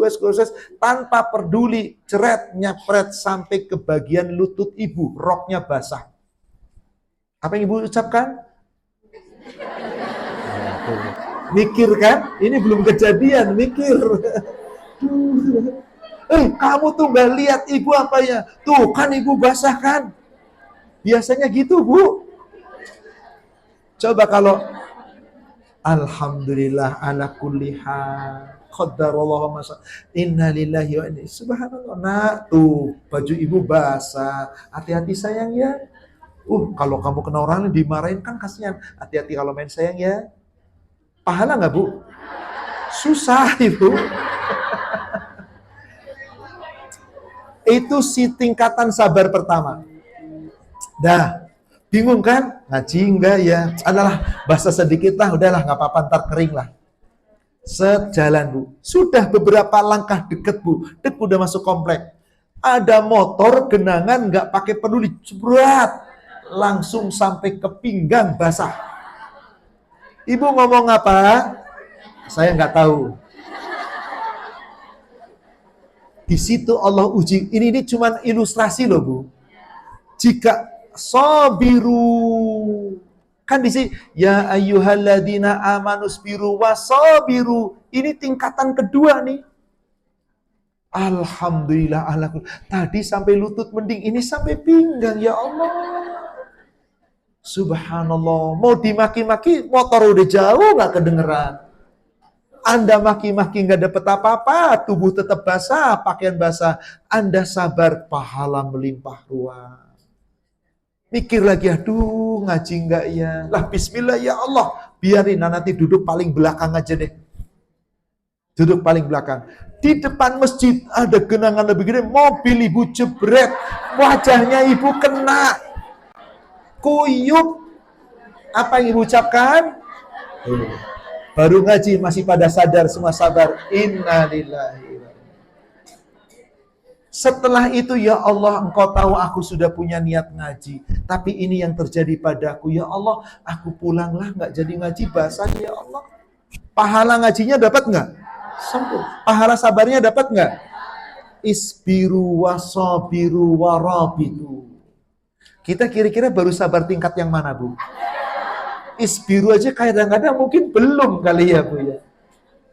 tanpa peduli, ceret, nyepret, sampai ke bagian lutut Ibu. Roknya basah. Apa yang Ibu ucapkan? Mikir kan? Ini belum kejadian, mikir. Kamu tuh gak lihat Ibu apa ya? Tuh kan Ibu basah kan? Biasanya gitu, Bu. Coba kalau Alhamdulillah ala kulli hal. Qadarullah masa. Innalillahi wa inna subhanallah. Nah, tuh baju Ibu basah. Hati-hati sayang ya. Kalau kamu kena orang dimarahin kan kasihan. Hati-hati kalau main sayang ya. Pahala nggak, Bu? Susah, Ibu. Itu si tingkatan sabar pertama. Dah, bingung kan? Ngaji enggak ya? Adalah bahasa sedikit lah, udahlah nggak apa-apa, ntar kering lah. Sejalan, Bu. Sudah beberapa langkah deket, Bu. Udah masuk komplek. Ada motor genangan nggak pakai peduli, jebret. Langsung sampai ke pinggang basah. Ibu ngomong apa? Saya nggak tahu. Di situ Allah uji. Ini cuma ilustrasi loh, Bu. Jika sabiru, kan di sini ya ayyuhalladzina amanus biru wasabiru. Ini tingkatan kedua nih. Alhamdulillah, tadi sampai lutut mending, ini sampai pinggang, ya Allah. Subhanallah, mau dimaki-maki motor udah jauh gak kedengeran. Anda maki-maki gak dapet apa-apa, tubuh tetap basah, pakaian basah. Anda sabar, pahala melimpah ruah. Mikir lagi, aduh ngaji gak ya? Lah bismillah ya Allah, biarin nanti duduk paling belakang aja deh. Duduk paling belakang. Di depan masjid ada genangan lebih gede, mobil Ibu jebret, wajahnya Ibu kena kuyup. Apa yang Ibu ucapkan? Baru ngaji masih pada sadar, semua sabar. Innalillahi. Setelah itu, ya Allah, Engkau tahu aku sudah punya niat ngaji, tapi ini yang terjadi padaku. Ya Allah, aku pulanglah nggak jadi ngaji, basah ya Allah. Pahala ngajinya dapat nggak? Pahala sabarnya dapat nggak? Isbiru wasabiru warabitu. Kita kira-kira baru sabar tingkat yang mana, Bu? Isbiru aja kadang-kadang mungkin belum kali ya, Bu ya.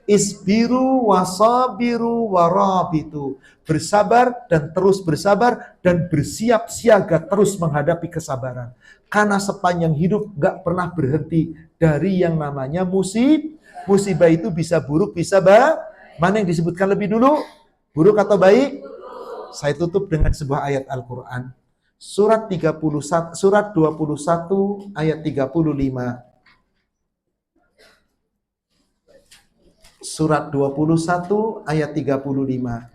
Isbiru wasabiru warabitu. Bersabar dan terus bersabar dan bersiap siaga terus menghadapi kesabaran. Karena sepanjang hidup gak pernah berhenti dari yang namanya musibah itu bisa buruk, bisa baik. Mana yang disebutkan lebih dulu? Buruk atau baik? Saya tutup dengan sebuah ayat Al-Quran. Surat 21 ayat 35. Surat 21 ayat 35.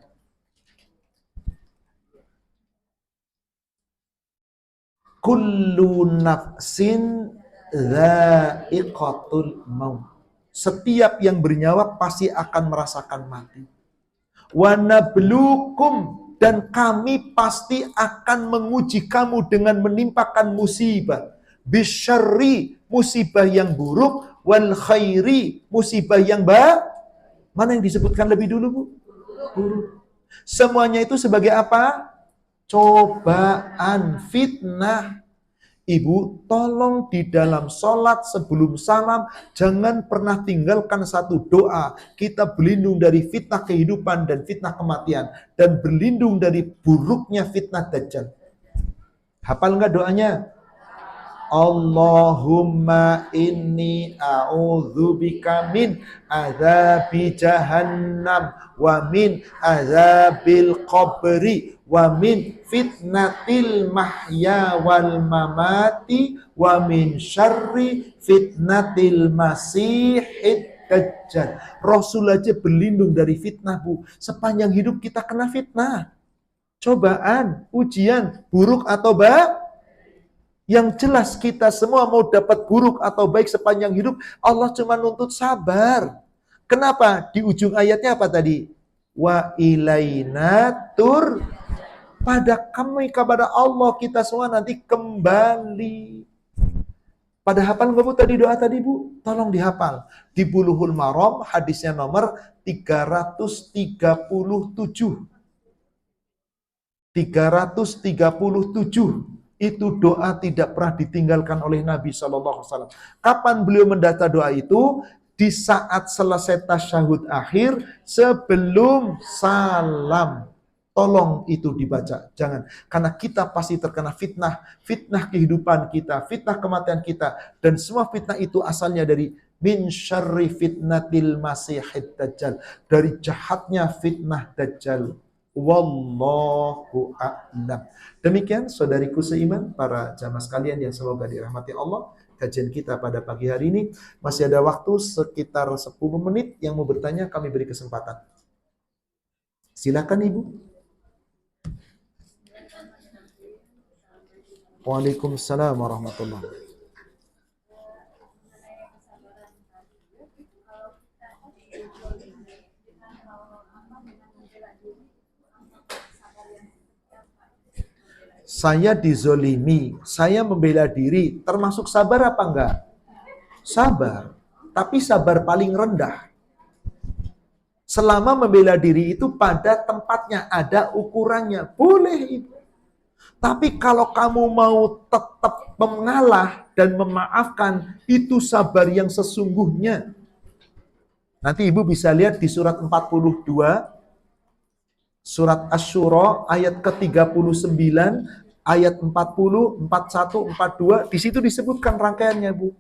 Kullu nafsin dha'iqatul maut. Setiap yang bernyawa pasti akan merasakan mati. Wa nabluukum, dan kami pasti akan menguji kamu dengan menimpakan musibah. Bisyarri, musibah yang buruk, wal khairi, musibah yang baik. Mana yang disebutkan lebih dulu, Bu? Buruk. Semuanya itu sebagai apa? Cobaan, fitnah. Ibu, tolong di dalam sholat sebelum salam, jangan pernah tinggalkan satu doa. Kita berlindung dari fitnah kehidupan dan fitnah kematian. Dan berlindung dari buruknya fitnah Dajjal. Hafal nggak doanya? Allahumma inni a'udzubika min azabi jahannam wa min azabil qabri wa min fitnatil mahya wal mamati wa min syarri fitnatil masihid dajjal. Rasul aja berlindung dari fitnah, Bu. Sepanjang hidup kita kena fitnah. Cobaan, ujian, buruk atau baik. Yang jelas kita semua mau dapat buruk atau baik sepanjang hidup, Allah cuma nuntut sabar. Kenapa? Di ujung ayatnya apa tadi? Wa ilaina tur. Pada kami, kepada Allah kita semua nanti kembali. Pada hafal nggak Bu tadi doa tadi Bu? Tolong dihafal. Di Bulughul Maram hadisnya nomor 337. 337. Itu doa tidak pernah ditinggalkan oleh Nabi SAW. Kapan beliau mendaca doa itu? Di saat selesai tasyahud akhir sebelum salam. Tolong itu dibaca. Jangan. Karena kita pasti terkena fitnah. Fitnah kehidupan kita. Fitnah kematian kita. Dan semua fitnah itu asalnya dari min syarri fitnatil masihid dajjal. Dari jahatnya fitnah Dajjal. Wallahu a'lam. Demikian saudariku seiman, para jamaah sekalian yang semoga dirahmati Allah. Kajian kita pada pagi hari ini. Masih ada waktu sekitar 10 menit. Yang mau bertanya kami beri kesempatan. Silakan Ibu. Waalaikumsalam warahmatullahi wabarakatuh. Saya dizolimi, saya membela diri, termasuk sabar apa enggak? Sabar, tapi sabar paling rendah. Selama membela diri itu pada tempatnya, ada ukurannya, boleh itu. Tapi kalau kamu mau tetap mengalah dan memaafkan, itu sabar yang sesungguhnya. Nanti Ibu bisa lihat di surat 42, surat Asy-Syura ayat ke-39, ayat 40, 41, 42, di situ disebutkan rangkaiannya, Bu.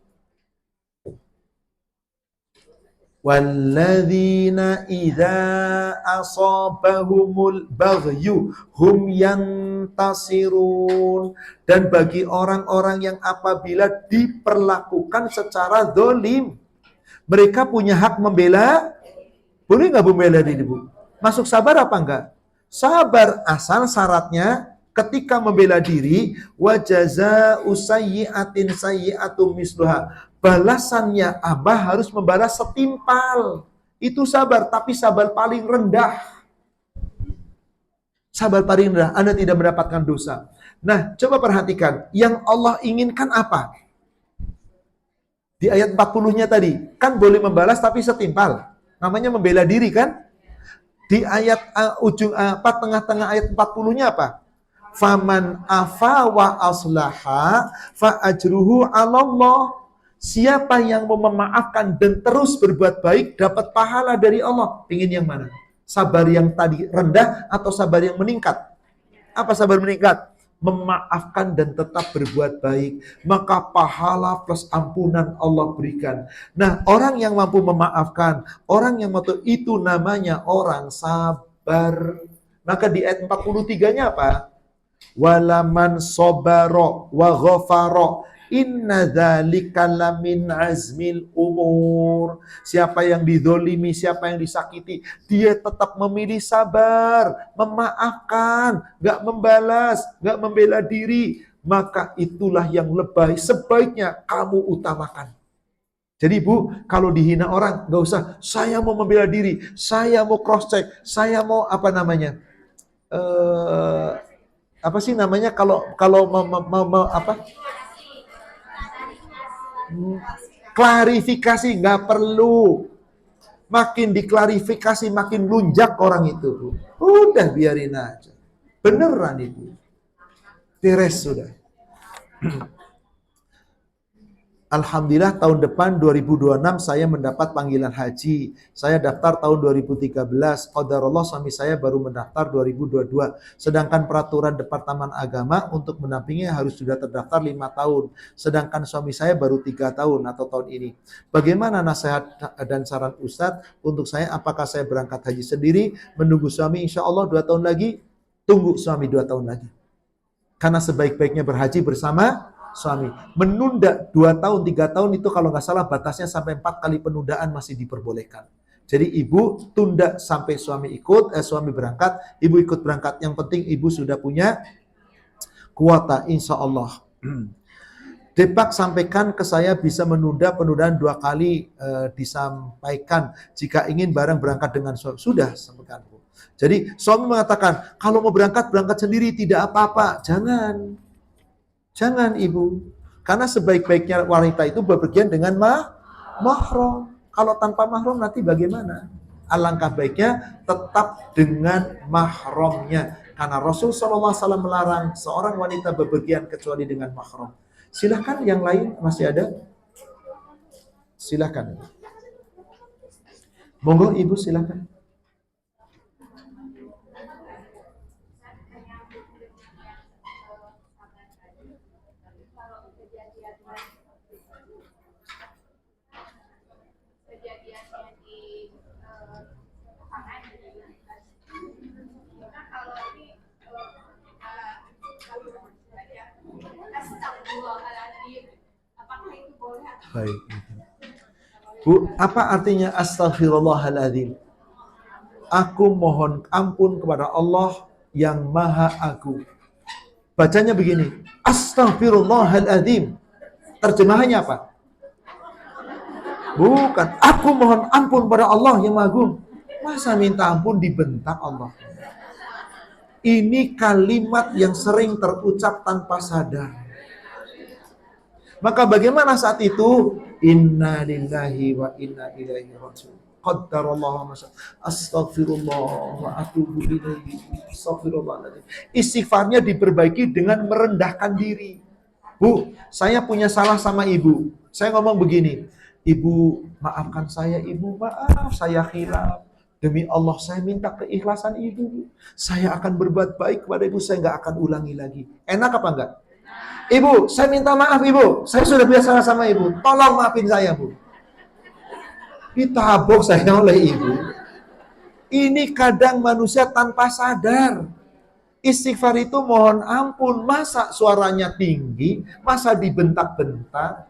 Walladzina idza asabahumul baghyu hum yantasirun. Dan bagi orang-orang yang apabila diperlakukan secara zalim, mereka punya hak membela. Boleh nggak membela diri, Bu? Masuk sabar apa enggak? Sabar, asal syaratnya ketika membela diri, wa jazaa'u sayyi'atin sayyi'atum misluha. Balasannya Abah harus membalas setimpal. Itu sabar, tapi sabar paling rendah. Sabar paling rendah, Anda tidak mendapatkan dosa. Nah, coba perhatikan, yang Allah inginkan apa? Di ayat 40-nya tadi, kan boleh membalas tapi setimpal. Namanya membela diri kan? Di ayat ujung tengah-tengah ayat 40-nya apa? Faman afa wa aslaha fa ajruhu 'alallah. Siapa yang mau memaafkan dan terus berbuat baik dapat pahala dari Allah. Ingin yang mana? Sabar yang tadi rendah atau sabar yang meningkat? Apa sabar meningkat? Memaafkan dan tetap berbuat baik. Maka pahala plus ampunan Allah berikan. Nah, orang yang mampu memaafkan, orang yang mampu, itu namanya orang sabar. Maka di ayat 43-nya apa? Walaman sobaro wa ghafaro inna dzalika lamin azmil umur. Siapa yang dizolimi, siapa yang disakiti, dia tetap memilih sabar, memaafkan, gak membalas, gak membela diri. Maka itulah yang lebih sebaiknya kamu utamakan. Jadi Bu, kalau dihina orang, gak usah, saya mau membela diri, saya mau cross check, saya mau apa namanya, apa sih namanya kalau apa? Klarifikasi, nggak perlu. Makin diklarifikasi makin lunjak orang itu. Udah biarin aja. Beneran itu. Beres sudah. Alhamdulillah tahun depan 2026 saya mendapat panggilan haji. Saya daftar tahun 2013. Qadarullah suami saya baru mendaftar 2022. Sedangkan peraturan Departemen Agama untuk mendampingi harus sudah terdaftar 5 tahun. Sedangkan suami saya baru 3 tahun atau tahun ini. Bagaimana nasihat dan saran Ustadz untuk saya? Apakah saya berangkat haji sendiri, menunggu suami insya Allah 2 tahun lagi? Tunggu suami 2 tahun lagi. Karena sebaik-baiknya berhaji bersama suami. Menunda 2 tahun, 3 tahun itu kalau nggak salah batasnya sampai 4 kali penundaan masih diperbolehkan. Jadi ibu tunda sampai suami berangkat, ibu ikut berangkat. Yang penting ibu sudah punya kuota insya Allah. Depak sampaikan ke saya bisa menunda penundaan 2 kali disampaikan jika ingin bareng berangkat dengan suami. Sudah sampaikan Bu. Jadi suami mengatakan kalau mau berangkat sendiri tidak apa-apa. Jangan ibu. Karena sebaik-baiknya wanita itu bepergian dengan mahram. Kalau tanpa mahram nanti bagaimana? Alangkah baiknya tetap dengan mahramnya. Karena Rasul SAW melarang seorang wanita bepergian kecuali dengan mahram. Silahkan yang lain masih ada? Silahkan. Monggo ibu silahkan. Baik. Bu, apa artinya astaghfirullahaladzim? Aku mohon ampun kepada Allah yang Maha Agung. Bacanya begini, astaghfirullahaladzim. Terjemahannya apa? Bukan, aku mohon ampun pada Allah yang Maha Agung. Masa minta ampun dibentak Allah? Ini kalimat yang sering terucap tanpa sadar. Maka bagaimana saat itu? Inna lillahi wa inna ilaihi raji'un. Qaddarallahu ma astaghfirullah wa atubu ilaihi. Astaghfirullahaladzim. Istighfarnya diperbaiki dengan merendahkan diri. Bu, saya punya salah sama ibu. Saya ngomong begini, ibu maafkan saya, ibu maaf saya khilaf. Demi Allah saya minta keikhlasan ibu. Saya akan berbuat baik kepada ibu, saya nggak akan ulangi lagi. Enak apa enggak? Ibu, saya minta maaf ibu. Saya sudah biasa sama ibu. Tolong maafin saya, Bu. Ditabok saya oleh ibu. Ini kadang manusia tanpa sadar. Istighfar itu mohon ampun. Masa suaranya tinggi? Masa dibentak-bentak?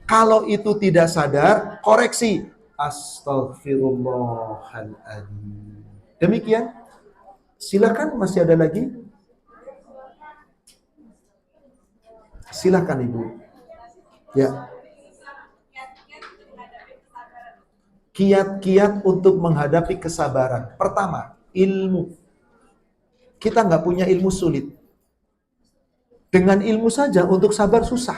Kalau itu tidak sadar, koreksi. Astaghfirullahaladzim. Demikian. Silakan, masih ada lagi? Silakan Ibu. Ya. Kiat-kiat untuk menghadapi kesabaran. Pertama, ilmu. Kita nggak punya ilmu sulit. Dengan ilmu saja untuk sabar susah.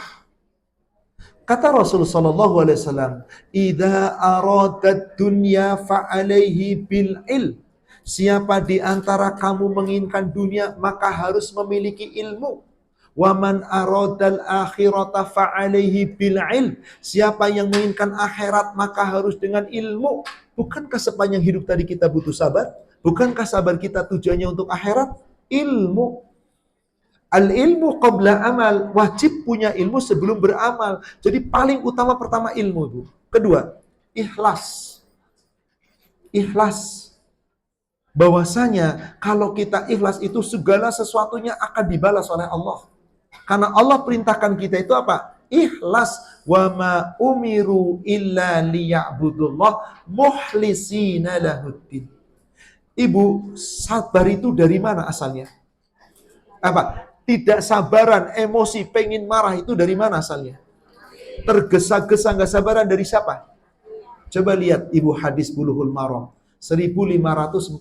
Kata Rasulullah SAW, "Idza aradat dunya fa'alaihi bil ilm." Siapa di antara kamu menginginkan dunia, maka harus memiliki ilmu. Waman aradal akhirata fa'alaihi bil ilm. Siapa yang menginginkan akhirat maka harus dengan ilmu. Bukankah sepanjang hidup tadi kita butuh sabar? Bukankah sabar kita tujuannya untuk akhirat? Ilmu. Al ilmu qabla amal. Wajib punya ilmu sebelum beramal. Jadi paling utama pertama ilmu, Bu. Kedua, ikhlas. Ikhlas. Bahwasanya kalau kita ikhlas itu segala sesuatunya akan dibalas oleh Allah. Karena Allah perintahkan kita itu apa? Ikhlas. Wa ma umiru illa liya'budullah muhlisina lahuddin. Ibu, sabar itu dari mana asalnya? Apa? Tidak sabaran, emosi, pengen marah itu dari mana asalnya? Tergesa-gesa nggak sabaran dari siapa? Coba lihat Ibu hadis Bulughul Maram 1540.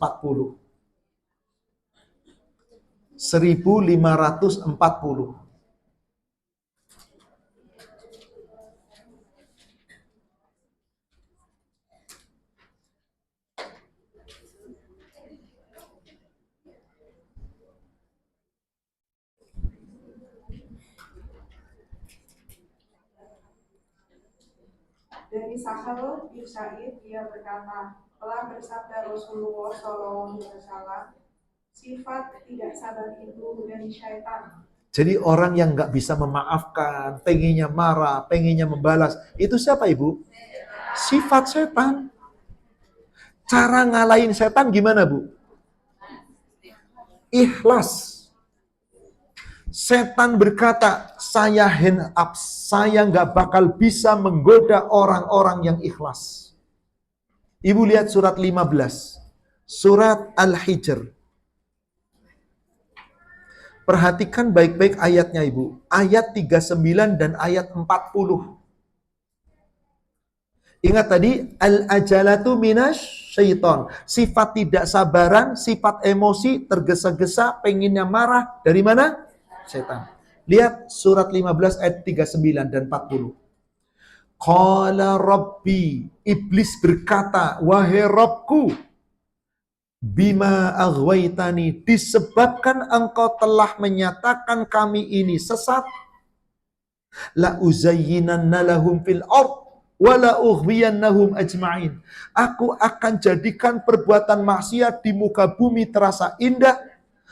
1540. Dari Sahal bin Sa'id, dia berkata, telah bersabda Rasulullah SAW, sifat tidak sabar itu dari syaitan. Jadi orang yang nggak bisa memaafkan, pengennya marah, pengennya membalas, itu siapa ibu? Sifat setan. Cara ngalahin setan gimana bu? Ikhlas. Setan berkata, saya hand up, saya nggak bakal bisa menggoda orang-orang yang ikhlas. Ibu lihat surat 15, surat Al-Hijr. Perhatikan baik-baik ayatnya ibu. Ayat 39 dan ayat 40. Ingat tadi, al-ajalatu minasy syaiton. Sifat tidak sabaran, sifat emosi, tergesa-gesa, pengennya marah, dari mana? Setan. Lihat surat 15 ayat 39 dan 40. Qala Rabbi, iblis berkata, wahai Rabbku, bima aghwaytani, disebabkan engkau telah menyatakan kami ini sesat, la uzayyinanna lahum fil ard wala ughwiyannahum ajma'in. Aku akan jadikan perbuatan maksiat di muka bumi terasa indah.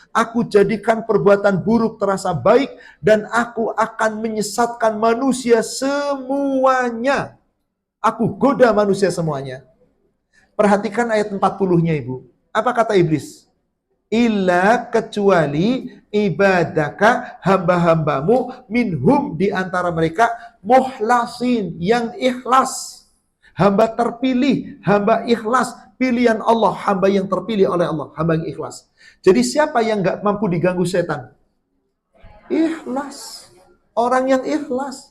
Aku jadikan perbuatan buruk terasa baik, dan aku akan menyesatkan manusia semuanya. Aku goda manusia semuanya. Perhatikan ayat 40-nya ibu. Apa kata iblis? Illa, kecuali ibadaka, hamba-hambamu, minhum, di antara mereka, muhlasin, yang ikhlas. Hamba terpilih, hamba ikhlas, pilihan Allah, hamba yang terpilih oleh Allah, hamba yang ikhlas. Jadi siapa yang gak mampu diganggu setan? Ikhlas. Orang yang ikhlas.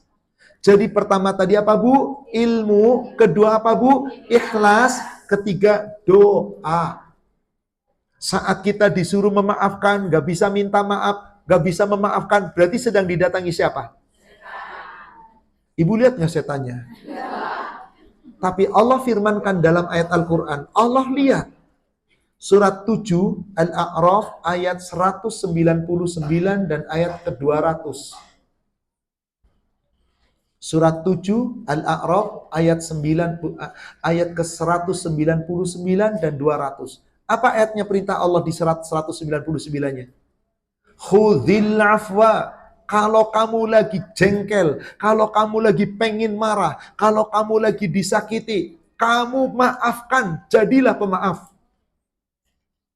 Jadi pertama tadi apa bu? Ilmu. Kedua apa bu? Ikhlas. Ketiga doa. Saat kita disuruh memaafkan, gak bisa minta maaf, gak bisa memaafkan, berarti sedang didatangi siapa? Ibu lihat gak setannya? Tapi Allah firmankan dalam ayat Al-Quran, Allah lihat. Surat 7 Al-A'raf ayat 199 dan ayat ke-200. Surat 7 Al-A'raf ayat ke-199 dan 200. Apa ayatnya perintah Allah di surat 199-nya? Khudhil afwa. Kalau kamu lagi jengkel, kalau kamu lagi pengen marah, kalau kamu lagi disakiti, kamu maafkan, jadilah pemaaf.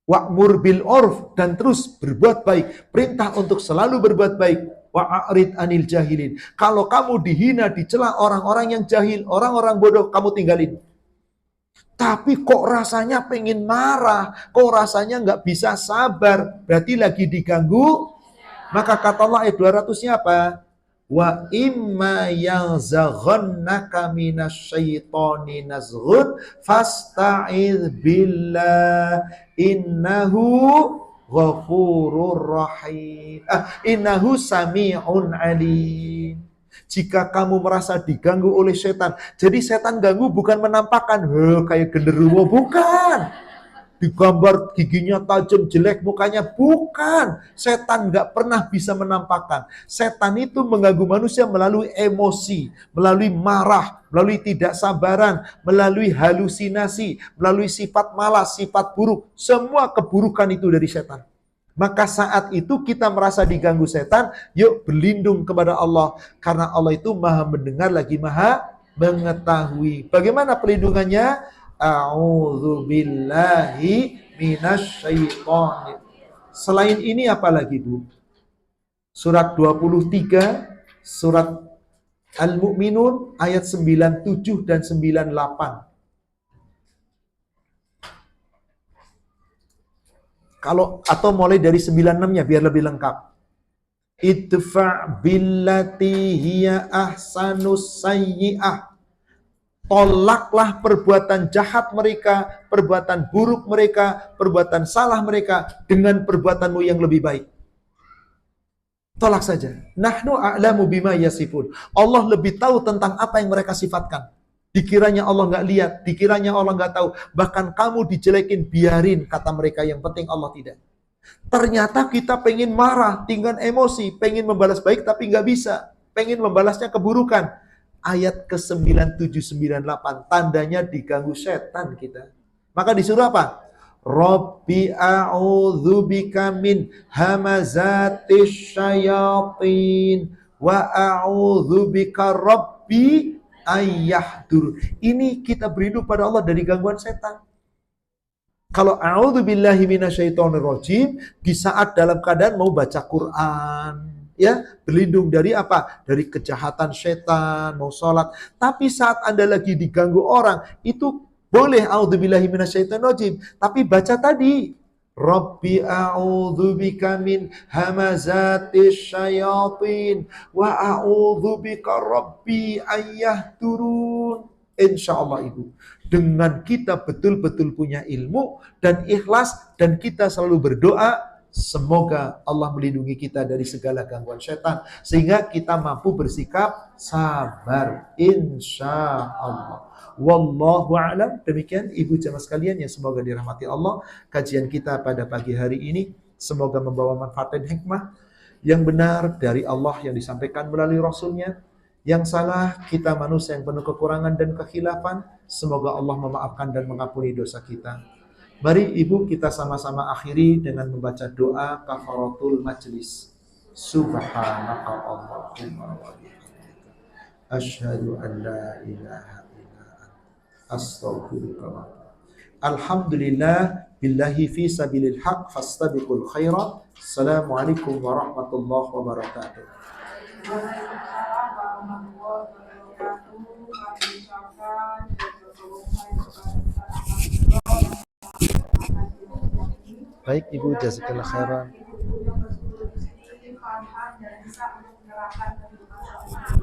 Wa'mur bil urf, dan terus berbuat baik. Perintah untuk selalu berbuat baik. Wa'arid anil jahilin. Kalau kamu dihina, dicela orang-orang yang jahil, orang-orang bodoh, kamu tinggalin. Tapi kok rasanya pengen marah, kok rasanya nggak bisa sabar, berarti lagi diganggu. Maka kata Allah ayat 200-nya apa? Wa imma yanzaghannaka minasyaitoni nazghun fasta'idz billah innahu ghafurur rahim. Innahu sami'un alim. Jika kamu merasa diganggu oleh setan, jadi setan ganggu bukan menampakkan kayak genderuwo, bukan. Digambar giginya tajam, jelek mukanya, bukan. Setan gak pernah bisa menampakkan. Setan itu mengganggu manusia melalui emosi, melalui marah, melalui tidak sabaran, melalui halusinasi, melalui sifat malas, sifat buruk. Semua keburukan itu dari setan. Maka saat itu kita merasa diganggu setan, yuk berlindung kepada Allah. Karena Allah itu maha mendengar lagi maha mengetahui. Bagaimana perlindungannya? A'udzu billahi minasyaitonir. Selain ini apa lagi bu? Surat 23, surat Al-Mu'minun ayat 97 dan 98. Atau mulai dari 96-nya biar lebih lengkap. Idfa' billati hiya ahsanus sayyi'ah. Tolaklah perbuatan jahat mereka, perbuatan buruk mereka, perbuatan salah mereka dengan perbuatanmu yang lebih baik. Tolak saja. Nahnu a'lamu bima yasifun. Allah lebih tahu tentang apa yang mereka sifatkan. Dikiranya Allah nggak lihat, dikiranya Allah nggak tahu. Bahkan kamu dijelekin, biarin, kata mereka, yang penting Allah tidak. Ternyata kita pengen marah, tinggal emosi, pengen membalas baik tapi nggak bisa. Pengen membalasnya keburukan. ayat ke-9798, tandanya diganggu setan kita. Maka disuruh apa? Rabbi a'udzubika min hamazatis syayatin wa a'udzubika rabbi ayyahdur. Ini kita berlindung pada Allah dari gangguan setan. Kalau a'udzubillahi minasyaitonirrajim di saat dalam keadaan mau baca Quran, ya, berlindung dari apa? Dari kejahatan setan, mau sholat. Tapi saat Anda lagi diganggu orang, itu boleh a'udzubillahi minasyaitonirrajim, tapi baca tadi Rabbi a'udzubika min hamazatis syayatin wa a'udzubika rabbi ayyahdurun. Insyaallah Ibu, dengan kita betul-betul punya ilmu dan ikhlas dan kita selalu berdoa, semoga Allah melindungi kita dari segala gangguan setan sehingga kita mampu bersikap sabar insyaallah. Wallahu a'lam. Demikian Ibu jamaah sekalian yang semoga dirahmati Allah, kajian kita pada pagi hari ini semoga membawa manfaat dan hikmah. Yang benar dari Allah yang disampaikan melalui Rasulnya, yang salah kita manusia yang penuh kekurangan dan kekhilafan, semoga Allah memaafkan dan mengampuni dosa kita. Mari Ibu kita sama-sama akhiri dengan membaca doa kafaratul majlis. Subhanaka Allahumma wa bihamdika asyhadu an la ilaha illa anta astaghfiruka wa atubu. Alhamdulillah billahi fi sabilil haq fastabiqul khairat. Assalamualaikum warahmatullahi wabarakatuh. Waalaikumsalam warahmatullahi wabarakatuh. Kami ucapkan Baik Ibu, jazakallah khairan. Ibu yang betul-betul paham dan bisa menyerahkan kehidupan